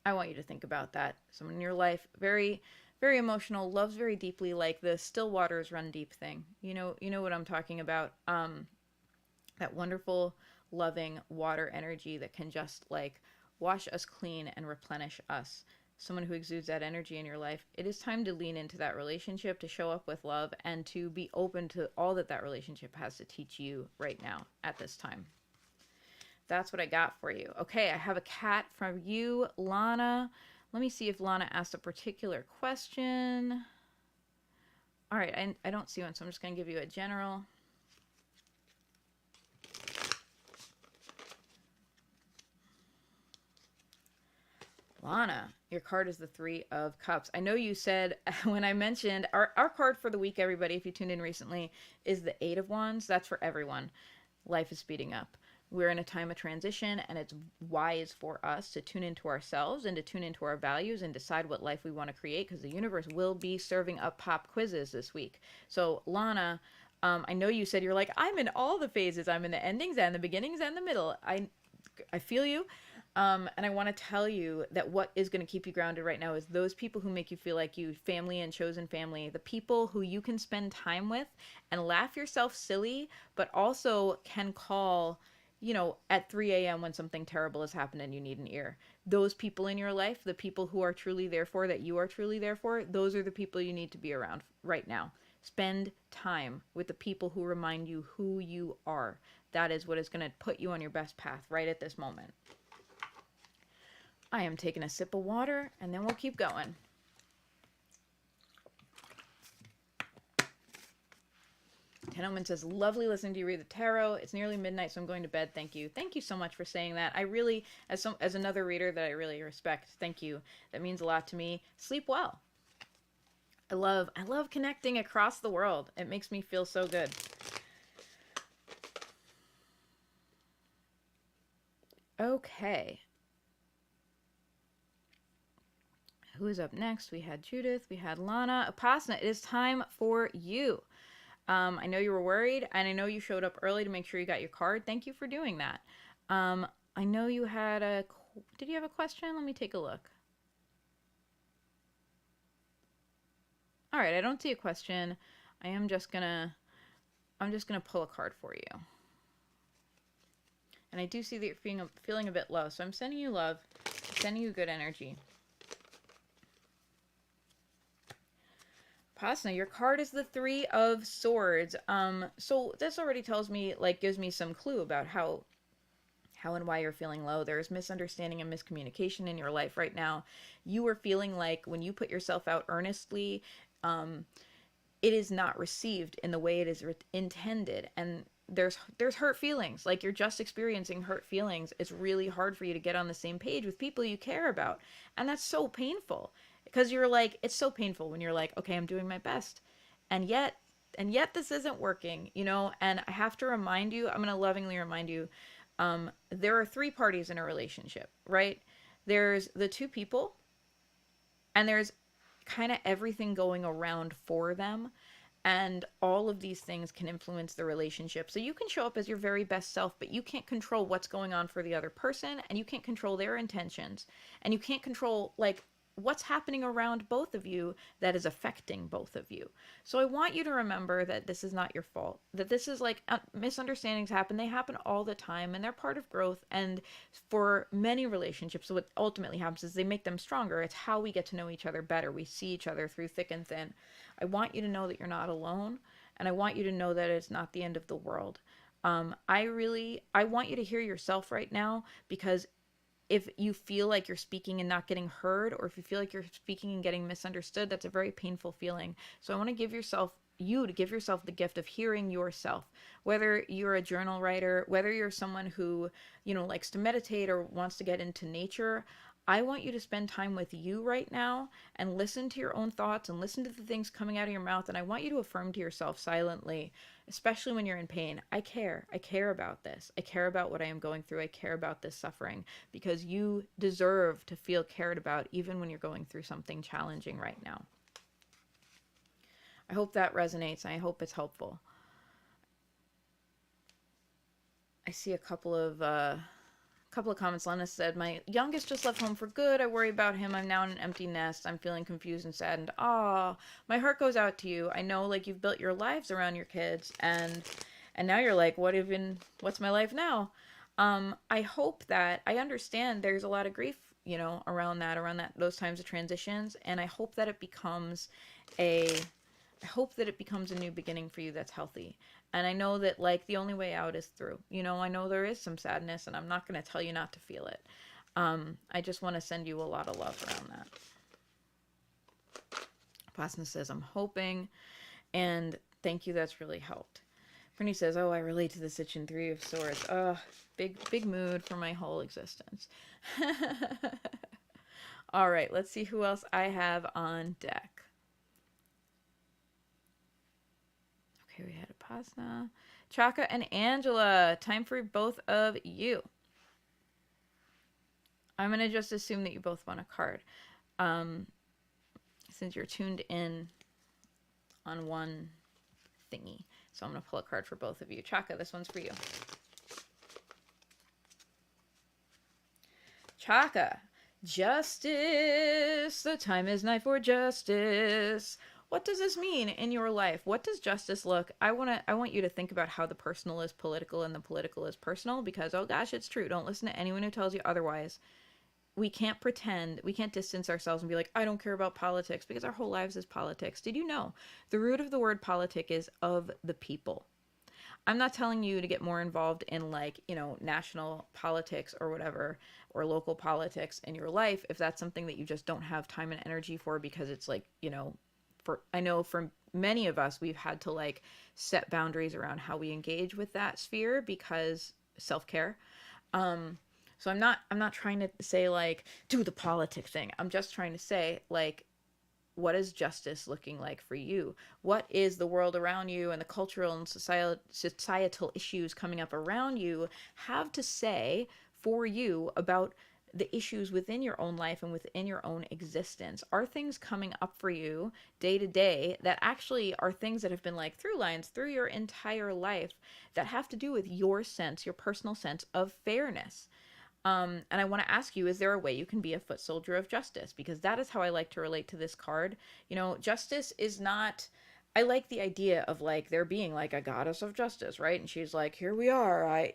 Speaker 1: I want you to think about that. Someone in your life, very, very emotional, loves very deeply, like the still waters run deep thing. You know what I'm talking about. That wonderful, loving water energy that can just like wash us clean and replenish us. Someone who exudes that energy in your life. It is time to lean into that relationship, to show up with love, and to be open to all that relationship has to teach you right now at this time. That's what I got for you. Okay, I have a cat from you, Lana. Let me see if Lana asked a particular question. All right, I don't see one, so I'm just going to give you a general. Lana, your card is the Three of Cups. I know you said when I mentioned our card for the week, everybody, if you tuned in recently, is the Eight of Wands. That's for everyone. Life is speeding up. We're in a time of transition, and it's wise for us to tune into ourselves and to tune into our values and decide what life we want to create, because the universe will be serving up pop quizzes this week. So, Lana, I know you said you're like, I'm in all the phases. I'm in the endings and the beginnings and the middle. I feel you. And I want to tell you that what is going to keep you grounded right now is those people who make you feel like you, family and chosen family, the people who you can spend time with and laugh yourself silly, but also can call, at 3 a.m. when something terrible has happened and you need an ear. Those people in your life, the people who are truly there for, that you are truly there for, those are the people you need to be around right now. Spend time with the people who remind you who you are. That is what is going to put you on your best path right at this moment. I am taking a sip of water, and then we'll keep going. Tennoman says, lovely listening to you read the tarot. It's nearly midnight, so I'm going to bed. Thank you. Thank you so much for saying that. I really, as another reader that I really respect, thank you. That means a lot to me. Sleep well. I love connecting across the world. It makes me feel so good. Okay. Who is up next? We had Judith. We had Lana. Upasana, it is time for you. I know you were worried, and I know you showed up early to make sure you got your card. Thank you for doing that. I know you had did you have a question? Let me take a look. All right, I don't see a question. I'm just gonna pull a card for you. And I do see that you're feeling a bit low, so I'm sending you love, sending you good energy. Pasna, your card is the Three of Swords. So this already tells me, gives me some clue about how and why you're feeling low. There's misunderstanding and miscommunication in your life right now. You are feeling like when you put yourself out earnestly, it is not received in the way it is intended. And there's hurt feelings. Like, you're just experiencing hurt feelings. It's really hard for you to get on the same page with people you care about. And that's so painful, because you're like, it's so painful when you're like, okay, I'm doing my best. And yet this isn't working, and I have to remind you, I'm going to lovingly remind you, there are three parties in a relationship, right? There's the two people, and there's kind of everything going around for them. And all of these things can influence the relationship. So you can show up as your very best self, but you can't control what's going on for the other person, and you can't control their intentions, and you can't control, like, what's happening around both of you that is affecting both of you. So I want you to remember that this is not your fault, that this is like, misunderstandings happen. They happen all the time, and they're part of growth. And for many relationships, what ultimately happens is they make them stronger. It's how we get to know each other better. We see each other through thick and thin. I want you to know that you're not alone, and I want you to know that it's not the end of the world. I want you to hear yourself right now, because if you feel like you're speaking and not getting heard, or if you feel like you're speaking and getting misunderstood, that's a very painful feeling. So I want to give you to give yourself the gift of hearing yourself. Whether you're a journal writer, whether you're someone who, likes to meditate or wants to get into nature, I want you to spend time with you right now and listen to your own thoughts and listen to the things coming out of your mouth. And I want you to affirm to yourself silently, especially when you're in pain, I care. I care about this. I care about what I am going through. I care about this suffering, because you deserve to feel cared about even when you're going through something challenging right now. I hope that resonates, and I hope it's helpful. I see a couple of comments. Lena said, my youngest just left home for good. I worry about him. I'm now in an empty nest. I'm feeling confused and saddened. My heart goes out to you. I know, like, you've built your lives around your kids, and now you're like, what's my life now? I hope that, I understand there's a lot of grief, around those times of transitions, and I hope that it becomes a new beginning for you that's healthy. And I know that, like, the only way out is through. I know there is some sadness, and I'm not going to tell you not to feel it. I just want to send you a lot of love around that. Pasna says, I'm hoping, and thank you, that's really helped. Brittany says, I relate to this itch in Three of Swords. Big mood for my whole existence. All right, let's see who else I have on deck. Okay, we had Apasna, Chaka, and Angela. Time for both of you. I'm going to just assume that you both want a card. Since you're tuned in on one thingy. So I'm going to pull a card for both of you. Chaka, this one's for you. Chaka, justice. The time is nigh for justice. What does this mean in your life? What does justice look? I want you to think about how the personal is political and the political is personal, because, oh gosh, it's true. Don't listen to anyone who tells you otherwise. We can't pretend, we can't distance ourselves and be like, I don't care about politics, because our whole lives is politics. Did you know the root of the word politic is of the people? I'm not telling you to get more involved in, like, national politics or whatever, or local politics in your life, if that's something that you just don't have time and energy for, because it's like, I know for many of us, we've had to, like, set boundaries around how we engage with that sphere, because self-care. So I'm not trying to say, like, do the politic thing. I'm just trying to say, like, what is justice looking like for you? What is the world around you and the cultural and societal issues coming up around you have to say for you about the issues within your own life and within your own existence? Are things coming up for you day to day that actually are things that have been, like, through lines through your entire life that have to do with your personal sense of fairness? And I want to ask you, is there a way you can be a foot soldier of justice? Because that is how I like to relate to this card. Justice is not, I like the idea of, like, there being, like, a goddess of justice, right? And she's like, here we are. I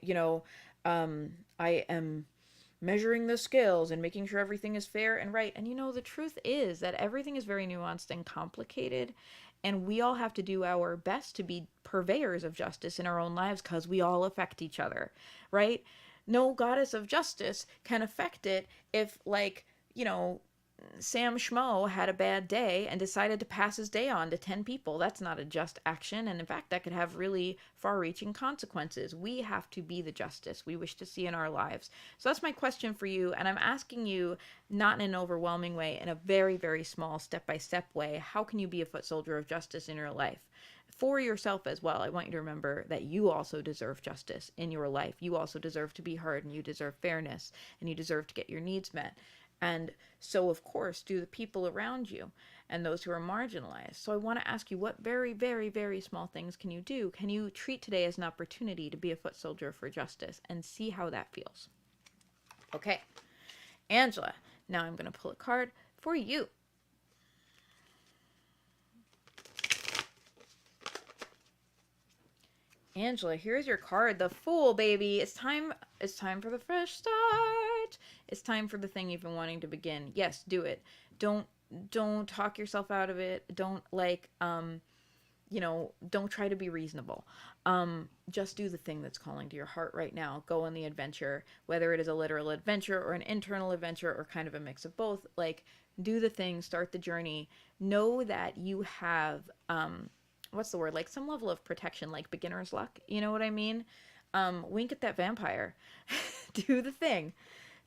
Speaker 1: am measuring the scales and making sure everything is fair and right. And, the truth is that everything is very nuanced and complicated. And we all have to do our best to be purveyors of justice in our own lives, because we all affect each other, right? No goddess of justice can affect it if, like, Sam Schmo had a bad day and decided to pass his day on to 10 people. That's not a just action. And in fact, that could have really far reaching consequences. We have to be the justice we wish to see in our lives. So that's my question for you. And I'm asking you, not in an overwhelming way, in a very, very small step by step way, how can you be a foot soldier of justice in your life? For yourself as well, I want you to remember that you also deserve justice in your life. You also deserve to be heard, and you deserve fairness, and you deserve to get your needs met. And so, of course, do the people around you and those who are marginalized. So I want to ask you, what very, very, very small things can you do? Can you treat today as an opportunity to be a foot soldier for justice and see how that feels? Okay, Angela, now I'm going to pull a card for you. Angela, here's your card, the Fool, baby. It's time for the fresh start. It's time for the thing you've been wanting to begin. Yes, do it. Don't talk yourself out of it. Don't don't try to be reasonable. Just do the thing that's calling to your heart right now. Go on the adventure, whether it is a literal adventure or an internal adventure or kind of a mix of both. Like, do the thing, start the journey. Know that you have what's the word, like some level of protection, like beginner's luck, you know what I mean? Wink at that vampire. Do the thing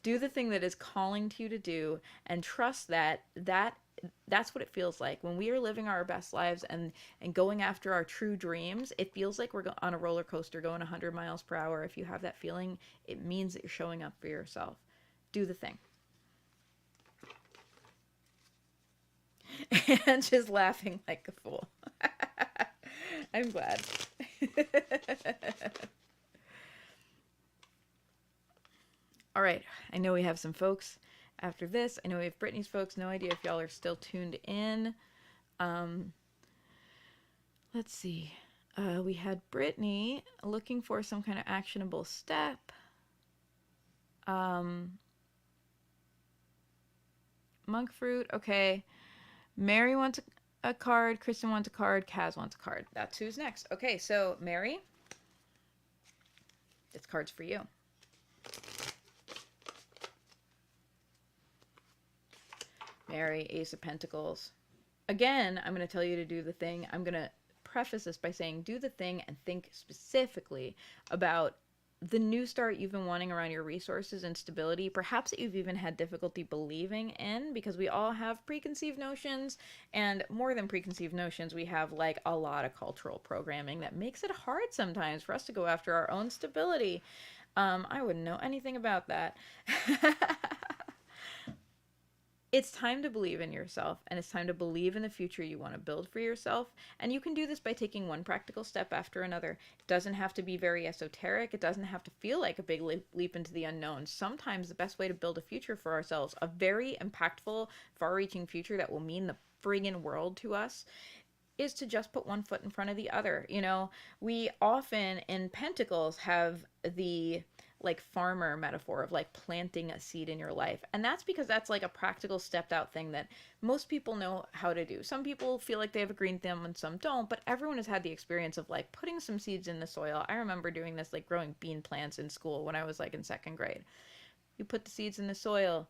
Speaker 1: that is calling to you to do, and trust that's what it feels like when we are living our best lives and going after our true dreams. It feels like we're on a roller coaster going 100 miles per hour. If you have that feeling, it means that you're showing up for yourself. Do the thing. And just laughing like a fool. I'm glad. All right. I know we have some folks after this. I know we have Brittany's folks. No idea if y'all are still tuned in. Let's see. We had Brittany looking for some kind of actionable step. Monk fruit. Okay. Mary wants a card. Kristen wants a card. Kaz wants a card. That's who's next. Okay, so Mary, this card's for you. Mary, Ace of Pentacles. Again, I'm going to tell you to do the thing. I'm going to preface this by saying do the thing and think specifically about the new start you've been wanting around your resources and stability, perhaps that you've even had difficulty believing in, because we all have preconceived notions, and more than preconceived notions, we have like a lot of cultural programming that makes it hard sometimes for us to go after our own stability. I wouldn't know anything about that. It's time to believe in yourself, and it's time to believe in the future you want to build for yourself. And you can do this by taking one practical step after another. It doesn't have to be very esoteric. It doesn't have to feel like a big leap into the unknown. Sometimes the best way to build a future for ourselves, a very impactful, far-reaching future that will mean the friggin' world to us, is to just put one foot in front of the other. You know, we often in Pentacles have the like farmer metaphor of like planting a seed in your life. And that's because that's like a practical stepped out thing that most people know how to do. Some people feel like they have a green thumb and some don't, but everyone has had the experience of like putting some seeds in the soil. I remember doing this, like growing bean plants in school when I was like in second grade. You put the seeds in the soil,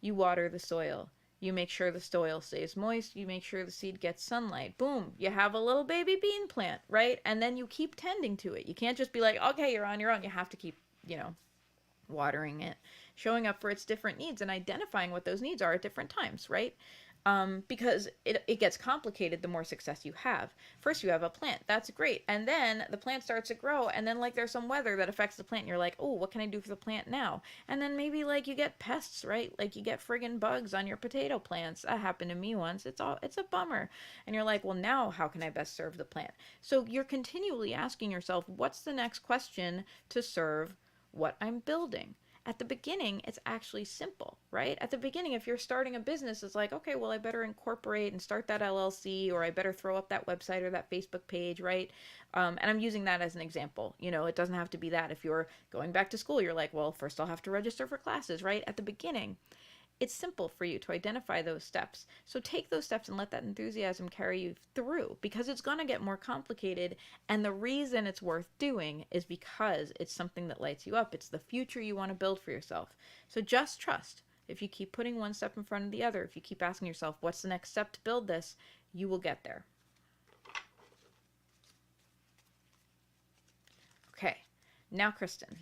Speaker 1: you water the soil, you make sure the soil stays moist, you make sure the seed gets sunlight. Boom, you have a little baby bean plant, right? And then you keep tending to it. You can't just be like, okay, you're on your own. You have to keep, watering it, showing up for its different needs and identifying what those needs are at different times, right? Because it gets complicated the more success you have. First you have a plant, that's great, and then the plant starts to grow, and then like there's some weather that affects the plant, and you're like, oh, what can I do for the plant now? And then maybe like you get pests, right? Like you get friggin' bugs on your potato plants. That happened to me once. It's a bummer. And you're like, well, now how can I best serve the plant? So you're continually asking yourself, what's the next question to serve what I'm building? At the beginning, it's actually simple, right? At the beginning, if you're starting a business, it's like, okay, well, I better incorporate and start that LLC, or I better throw up that website or that Facebook page, right? And I'm using that as an example. It doesn't have to be that. If you're going back to school, you're like, well, first I'll have to register for classes, right? At the beginning, it's simple for you to identify those steps. So take those steps and let that enthusiasm carry you through, because it's going to get more complicated. And the reason it's worth doing is because it's something that lights you up. It's the future you want to build for yourself. So just trust. If you keep putting one step in front of the other, if you keep asking yourself, what's the next step to build this, you will get there. Okay, now Kristen.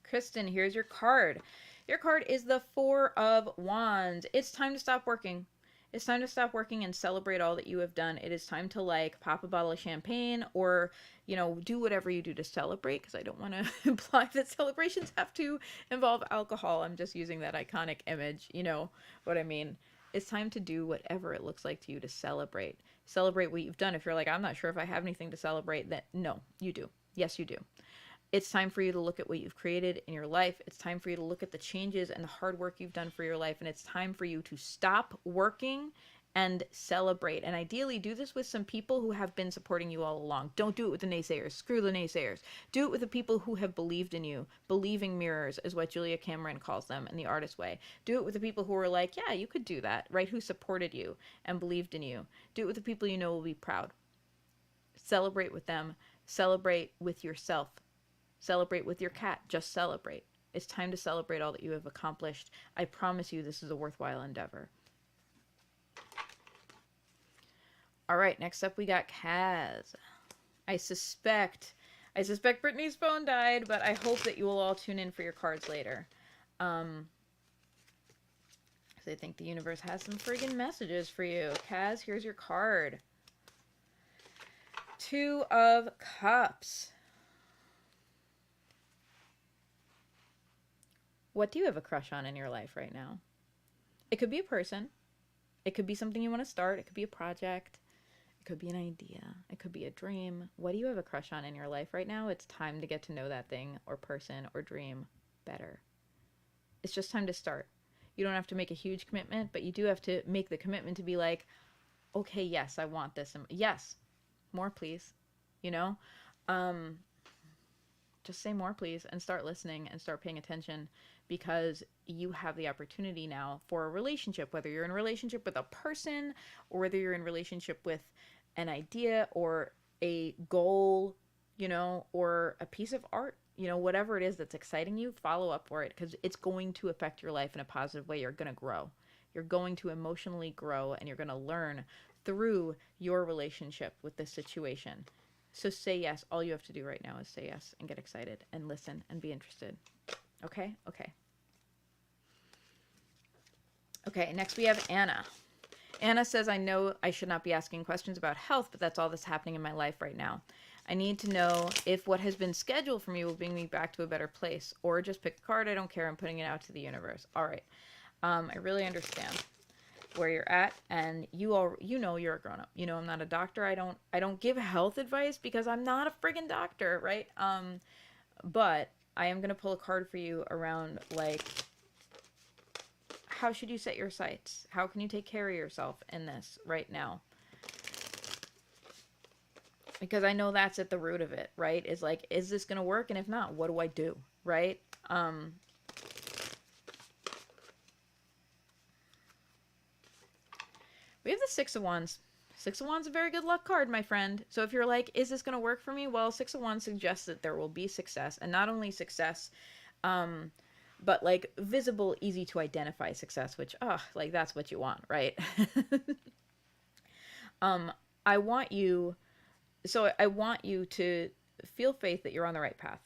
Speaker 1: Kristen, here's your card. Your card is the Four of Wands. It's time to stop working. It's time to stop working and celebrate all that you have done. It is time to like pop a bottle of champagne or, you know, do whatever you do to celebrate, because I don't want to imply that celebrations have to involve alcohol. I'm just using that iconic image, you know what I mean? It's time to do whatever it looks like to you to celebrate. Celebrate what you've done. If you're like, I'm not sure if I have anything to celebrate, then no, you do. Yes, you do. It's time for you to look at what you've created in your life. It's time for you to look at the changes and the hard work you've done for your life. And it's time for you to stop working and celebrate. And ideally, do this with some people who have been supporting you all along. Don't do it with the naysayers. Screw the naysayers. Do it with the people who have believed in you. Believing mirrors is what Julia Cameron calls them in The Artist Way. Do it with the people who are like, yeah, you could do that, right? Who supported you and believed in you. Do it with the people you know will be proud. Celebrate with them. Celebrate with yourself. Celebrate with your cat. Just celebrate. It's time to celebrate all that you have accomplished. I promise you this is a worthwhile endeavor. All right, next up we got Kaz. I suspect Brittany's phone died, but I hope that you will all tune in for your cards later. I think the universe has some friggin' messages for you. Kaz, here's your card. Two of Cups. What do you have a crush on in your life right now? It could be a person. It could be something you want to start. It could be a project. It could be an idea. It could be a dream. What do you have a crush on in your life right now? It's time to get to know that thing or person or dream better. It's just time to start. You don't have to make a huge commitment, but you do have to make the commitment to be like, okay, yes, I want this. And yes, more please. You know? Just say more please and start listening and start paying attention, because you have the opportunity now for a relationship, whether you're in a relationship with a person or whether you're in a relationship with an idea or a goal, you know, or a piece of art, you know, whatever it is that's exciting you, follow up for it, because it's going to affect your life in a positive way. You're going to grow. You're going to emotionally grow, and you're going to learn through your relationship with this situation. So say yes. All you have to do right now is say yes and get excited and listen and be interested. Okay? Okay. Okay, next we have Anna. Anna says, I know I should not be asking questions about health, but that's all that's happening in my life right now. I need to know if what has been scheduled for me will bring me back to a better place, or just pick a card. I don't care. I'm putting it out to the universe. All right. I really understand where you're at, and you know you're a grown-up. You know I'm not a doctor. I don't give health advice because I'm not a friggin' doctor, right? But I am gonna pull a card for you around, like, how should you set your sights? How can you take care of yourself in this right now? Because I know that's at the root of it, right? Is like, is this gonna work? And if not, what do I do, right? We have the Six of Wands. Six of Wands is a very good luck card, my friend. So if you're like, is this going to work for me? Well, Six of Wands suggests that there will be success. And not only success, but like visible, easy to identify success, which, like that's what you want, right? I want you to feel faith that you're on the right path.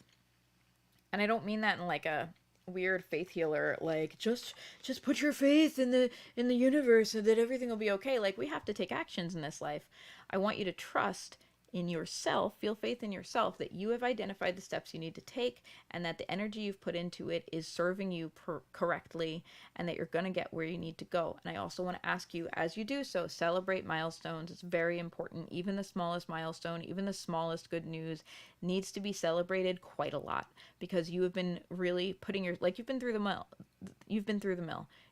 Speaker 1: And I don't mean that in like a weird faith healer, like just put your faith in the universe and that everything will be okay. Like, we have to take actions in this life. I want you to trust in yourself, feel faith in yourself, that you have identified the steps you need to take, and that the energy you've put into it is serving you correctly, and that you're going to get where you need to go. And I also want to ask you, as you do so, celebrate milestones. It's very important. Even the smallest milestone, even the smallest good news needs to be celebrated quite a lot, because you have been really putting you've been through the mill.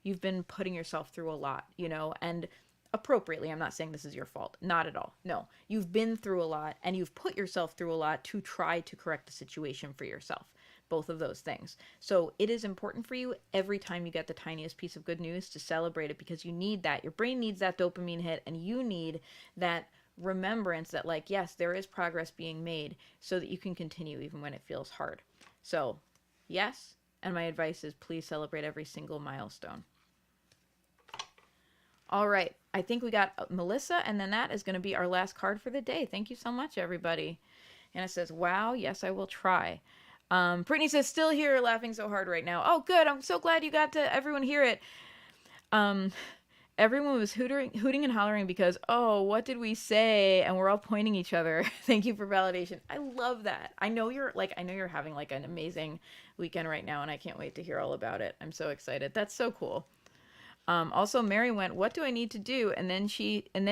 Speaker 1: You've been putting yourself through a lot, you know, and appropriately. I'm not saying this is your fault. Not at all. No. You've been through a lot, and you've put yourself through a lot to try to correct the situation for yourself. Both of those things. So it is important for you every time you get the tiniest piece of good news to celebrate it, because you need that. Your brain needs that dopamine hit, and you need that remembrance that, like, yes, there is progress being made so that you can continue even when it feels hard. So, yes. And my advice is please celebrate every single milestone. All right. I think we got Melissa, and then that is going to be our last card for the day. Thank you so much, everybody. And it says, wow, yes, I will try. Brittany says, still here laughing so hard right now. Oh, good. I'm so glad you got to everyone hear it. Everyone was hooting and hollering because, oh, what did we say? And we're all pointing each other. Thank you for validation. I love that. I know you're having like an amazing weekend right now, and I can't wait to hear all about it. I'm so excited. That's so cool. Also, Mary went, what do I need to do? And then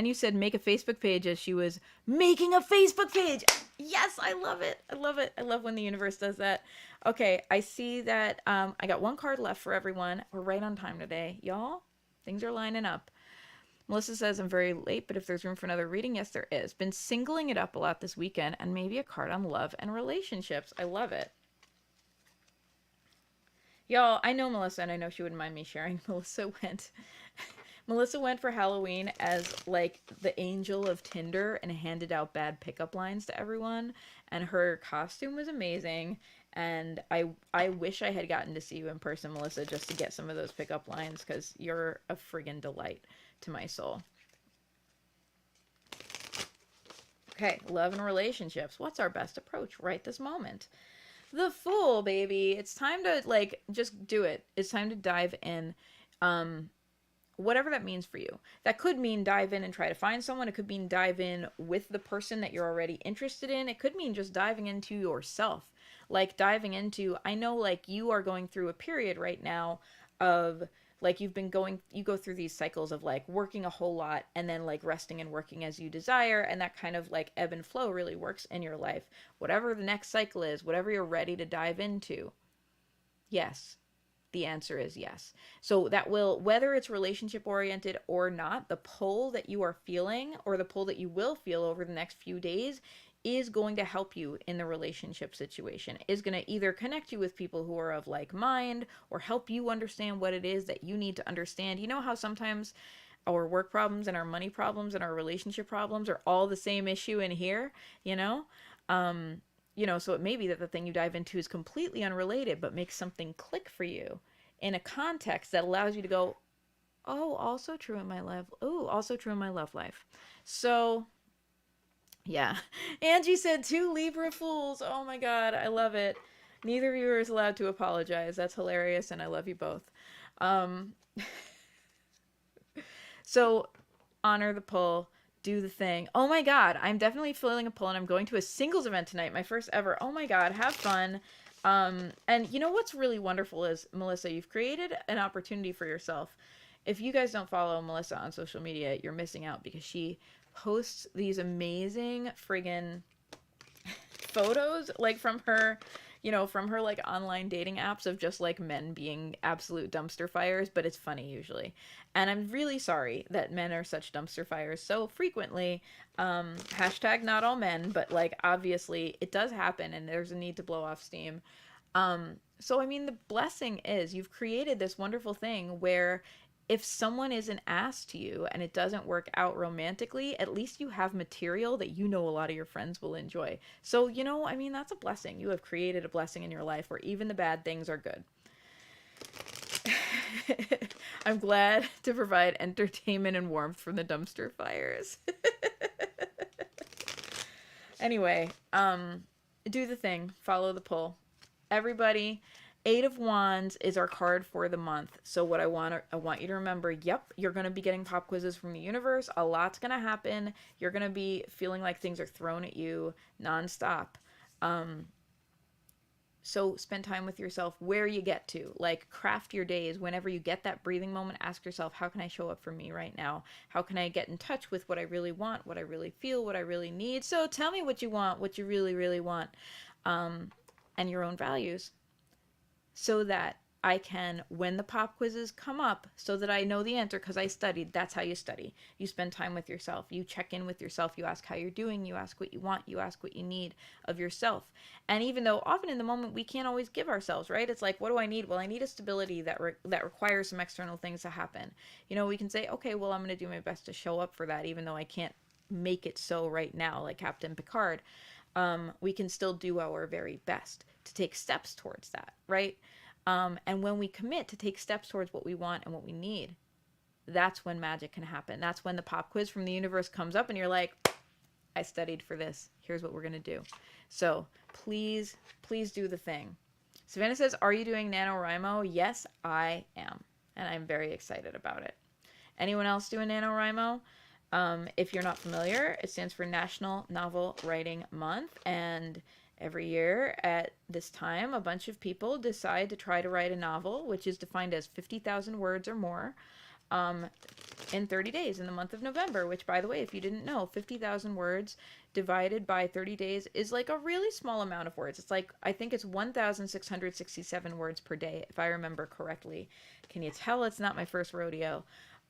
Speaker 1: you said, make a Facebook page, as she was making a Facebook page. Yes, I love it. I love it. I love when the universe does that. Okay, I see that I got one card left for everyone. We're right on time today. Y'all, things are lining up. Melissa says, I'm very late, but if there's room for another reading, yes, there is. Been singling it up a lot this weekend, and maybe a card on love and relationships. I love it. Y'all, I know Melissa, and I know she wouldn't mind me sharing. Melissa went for Halloween as like the angel of Tinder and handed out bad pickup lines to everyone. And her costume was amazing. And I wish I had gotten to see you in person, Melissa, just to get some of those pickup lines, because you're a friggin' delight to my soul. Okay, love and relationships. What's our best approach right this moment? The Fool, baby. It's time to, like, just do it. It's time to dive in. Whatever that means for you. That could mean dive in and try to find someone. It could mean dive in with the person that you're already interested in. It could mean just diving into yourself. Like, diving into, I know, like, you are going through a period right now of, like, you go through these cycles of, like, working a whole lot and then, like, resting and working as you desire, and that kind of, like, ebb and flow really works in your life. Whatever the next cycle is, whatever you're ready to dive into, yes, the answer is yes. So that will, whether it's relationship oriented or not, the pull that you are feeling, or the pull that you will feel over the next few days, is going to help you in the relationship situation, is going to either connect you with people who are of like mind, or help you understand what it is that you need to understand. You know how sometimes our work problems and our money problems and our relationship problems are all the same issue in here, you know? So it may be that the thing you dive into is completely unrelated, but makes something click for you in a context that allows you to go, oh, also true in my life. Oh, also true in my love life. So, yeah. Angie said 2 Libra fools. Oh my God, I love it. Neither of you is allowed to apologize. That's hilarious, and I love you both. So, honor the pull. Do the thing. Oh my God, I'm definitely feeling a pull, and I'm going to a singles event tonight, my first ever. Oh my God, have fun. And you know what's really wonderful is, Melissa, you've created an opportunity for yourself. If you guys don't follow Melissa on social media, you're missing out, because she posts these amazing friggin' photos, like from her like online dating apps of just like men being absolute dumpster fires, but it's funny usually. And I'm really sorry that men are such dumpster fires so frequently. Hashtag not all men, but like obviously it does happen, and there's a need to blow off steam. So I mean, the blessing is you've created this wonderful thing where if someone is an ass to you and it doesn't work out romantically, at least you have material that you know a lot of your friends will enjoy. So, I mean, that's a blessing. You have created a blessing in your life where even the bad things are good. I'm glad to provide entertainment and warmth from the dumpster fires. Anyway, do the thing. Follow the pull. Everybody, 8 of Wands is our card for the month. So what I want you to remember, yep, you're going to be getting pop quizzes from the universe. A lot's going to happen. You're going to be feeling like things are thrown at you nonstop. So spend time with yourself where you get to. Like, craft your days. Whenever you get that breathing moment, ask yourself, how can I show up for me right now? How can I get in touch with what I really want, what I really feel, what I really need? So tell me what you want, what you really, really want, and your own values, so that I can, when the pop quizzes come up, so that I know the answer because I studied. That's how you study. You spend time with yourself. You check in with yourself. You ask how you're doing. You ask what you want. You ask what you need of yourself. And even though often in the moment we can't always give ourselves, right? It's like, what do I need? Well, I need a stability that requires some external things to happen. We can say, okay, well, I'm going to do my best to show up for that, even though I can't make it so right now, like Captain Picard. We can still do our very best to take steps towards that, right? And when we commit to take steps towards what we want and what we need, that's when magic can happen. That's when the pop quiz from the universe comes up and you're like, I studied for this. Here's what we're going to do. So please, please do the thing. Savannah says, are you doing NaNoWriMo? Yes, I am. And I'm very excited about it. Anyone else doing NaNoWriMo? If you're not familiar, it stands for National Novel Writing Month. And every year at this time, a bunch of people decide to try to write a novel, which is defined as 50,000 words or more, in 30 days in the month of November, which, by the way, if you didn't know, 50,000 words divided by 30 days is like a really small amount of words. It's like, I think it's 1,667 words per day, if I remember correctly. Can you tell it's not my first rodeo?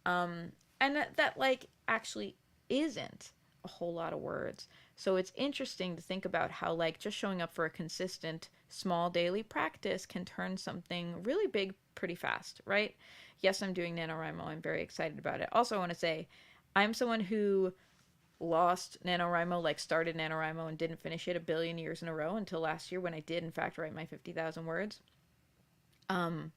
Speaker 1: And that like actually isn't a whole lot of words. So it's interesting to think about how like just showing up for a consistent small daily practice can turn something really big pretty fast, right? Yes, I'm doing NaNoWriMo. I'm very excited about it. Also, I want to say I'm someone who lost NaNoWriMo, like started NaNoWriMo and didn't finish it a billion years in a row until last year when I did in fact write my 50,000 words. And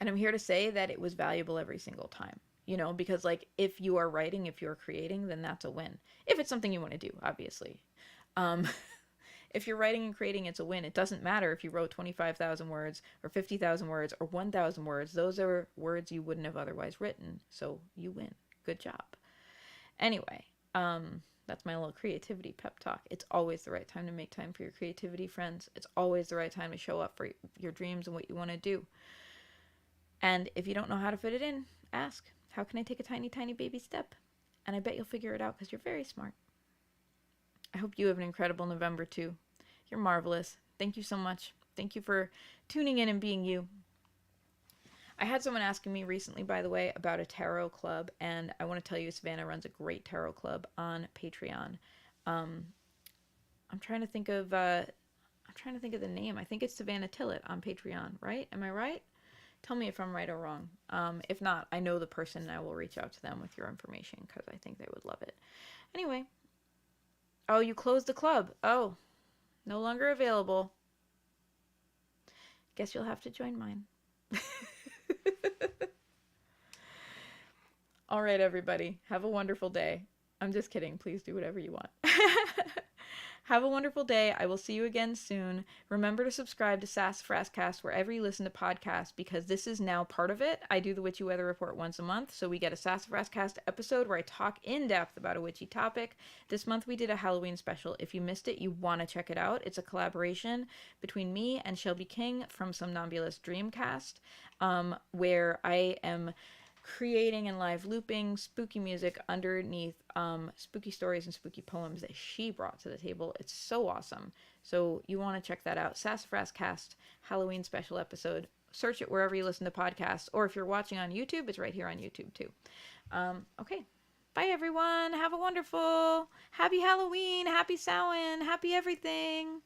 Speaker 1: I'm here to say that it was valuable every single time, you know, because like if you are writing, if you're creating, then that's a win. If it's something you want to do, obviously. If you're writing and creating, it's a win. It doesn't matter if you wrote 25,000 words or 50,000 words or 1,000 words. Those are words you wouldn't have otherwise written. So you win. Good job. Anyway, that's my little creativity pep talk. It's always the right time to make time for your creativity, friends. It's always the right time to show up for your dreams and what you want to do. And if you don't know how to fit it in, ask, how can I take a tiny, tiny baby step? And I bet you'll figure it out because you're very smart. I hope you have an incredible November too. You're marvelous. Thank you so much. Thank you for tuning in and being you. I had someone asking me recently, by the way, about a tarot club, and I want to tell you, Savannah runs a great tarot club on Patreon. I'm trying to think of the name. I think it's Savannah Tillett on Patreon, right? Am I right? Tell me if I'm right or wrong. If not, I know the person and I will reach out to them with your information because I think they would love it. Anyway. Oh, you closed the club. Oh, no longer available. Guess you'll have to join mine. All right, everybody. Have a wonderful day. I'm just kidding. Please do whatever you want. Have a wonderful day. I will see you again soon. Remember to subscribe to Sassafrascast wherever you listen to podcasts because this is now part of it. I do the Witchy Weather Report once a month, so we get a Sassafrascast episode where I talk in depth about a witchy topic. This month we did a Halloween special. If you missed it, you want to check it out. It's a collaboration between me and Shelby King from Somnambulist Dreamcast, where I am creating and live looping spooky music underneath spooky stories and spooky poems that she brought to the table. It's so awesome. So you want to check that out. Sassafrascast Halloween special episode. Search it wherever you listen to podcasts, or if you're watching on YouTube, it's right here on YouTube too. Okay. Bye everyone. Have a wonderful, happy Halloween, happy Samhain, happy everything.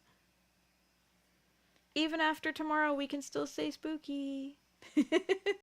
Speaker 1: Even after tomorrow, we can still say spooky.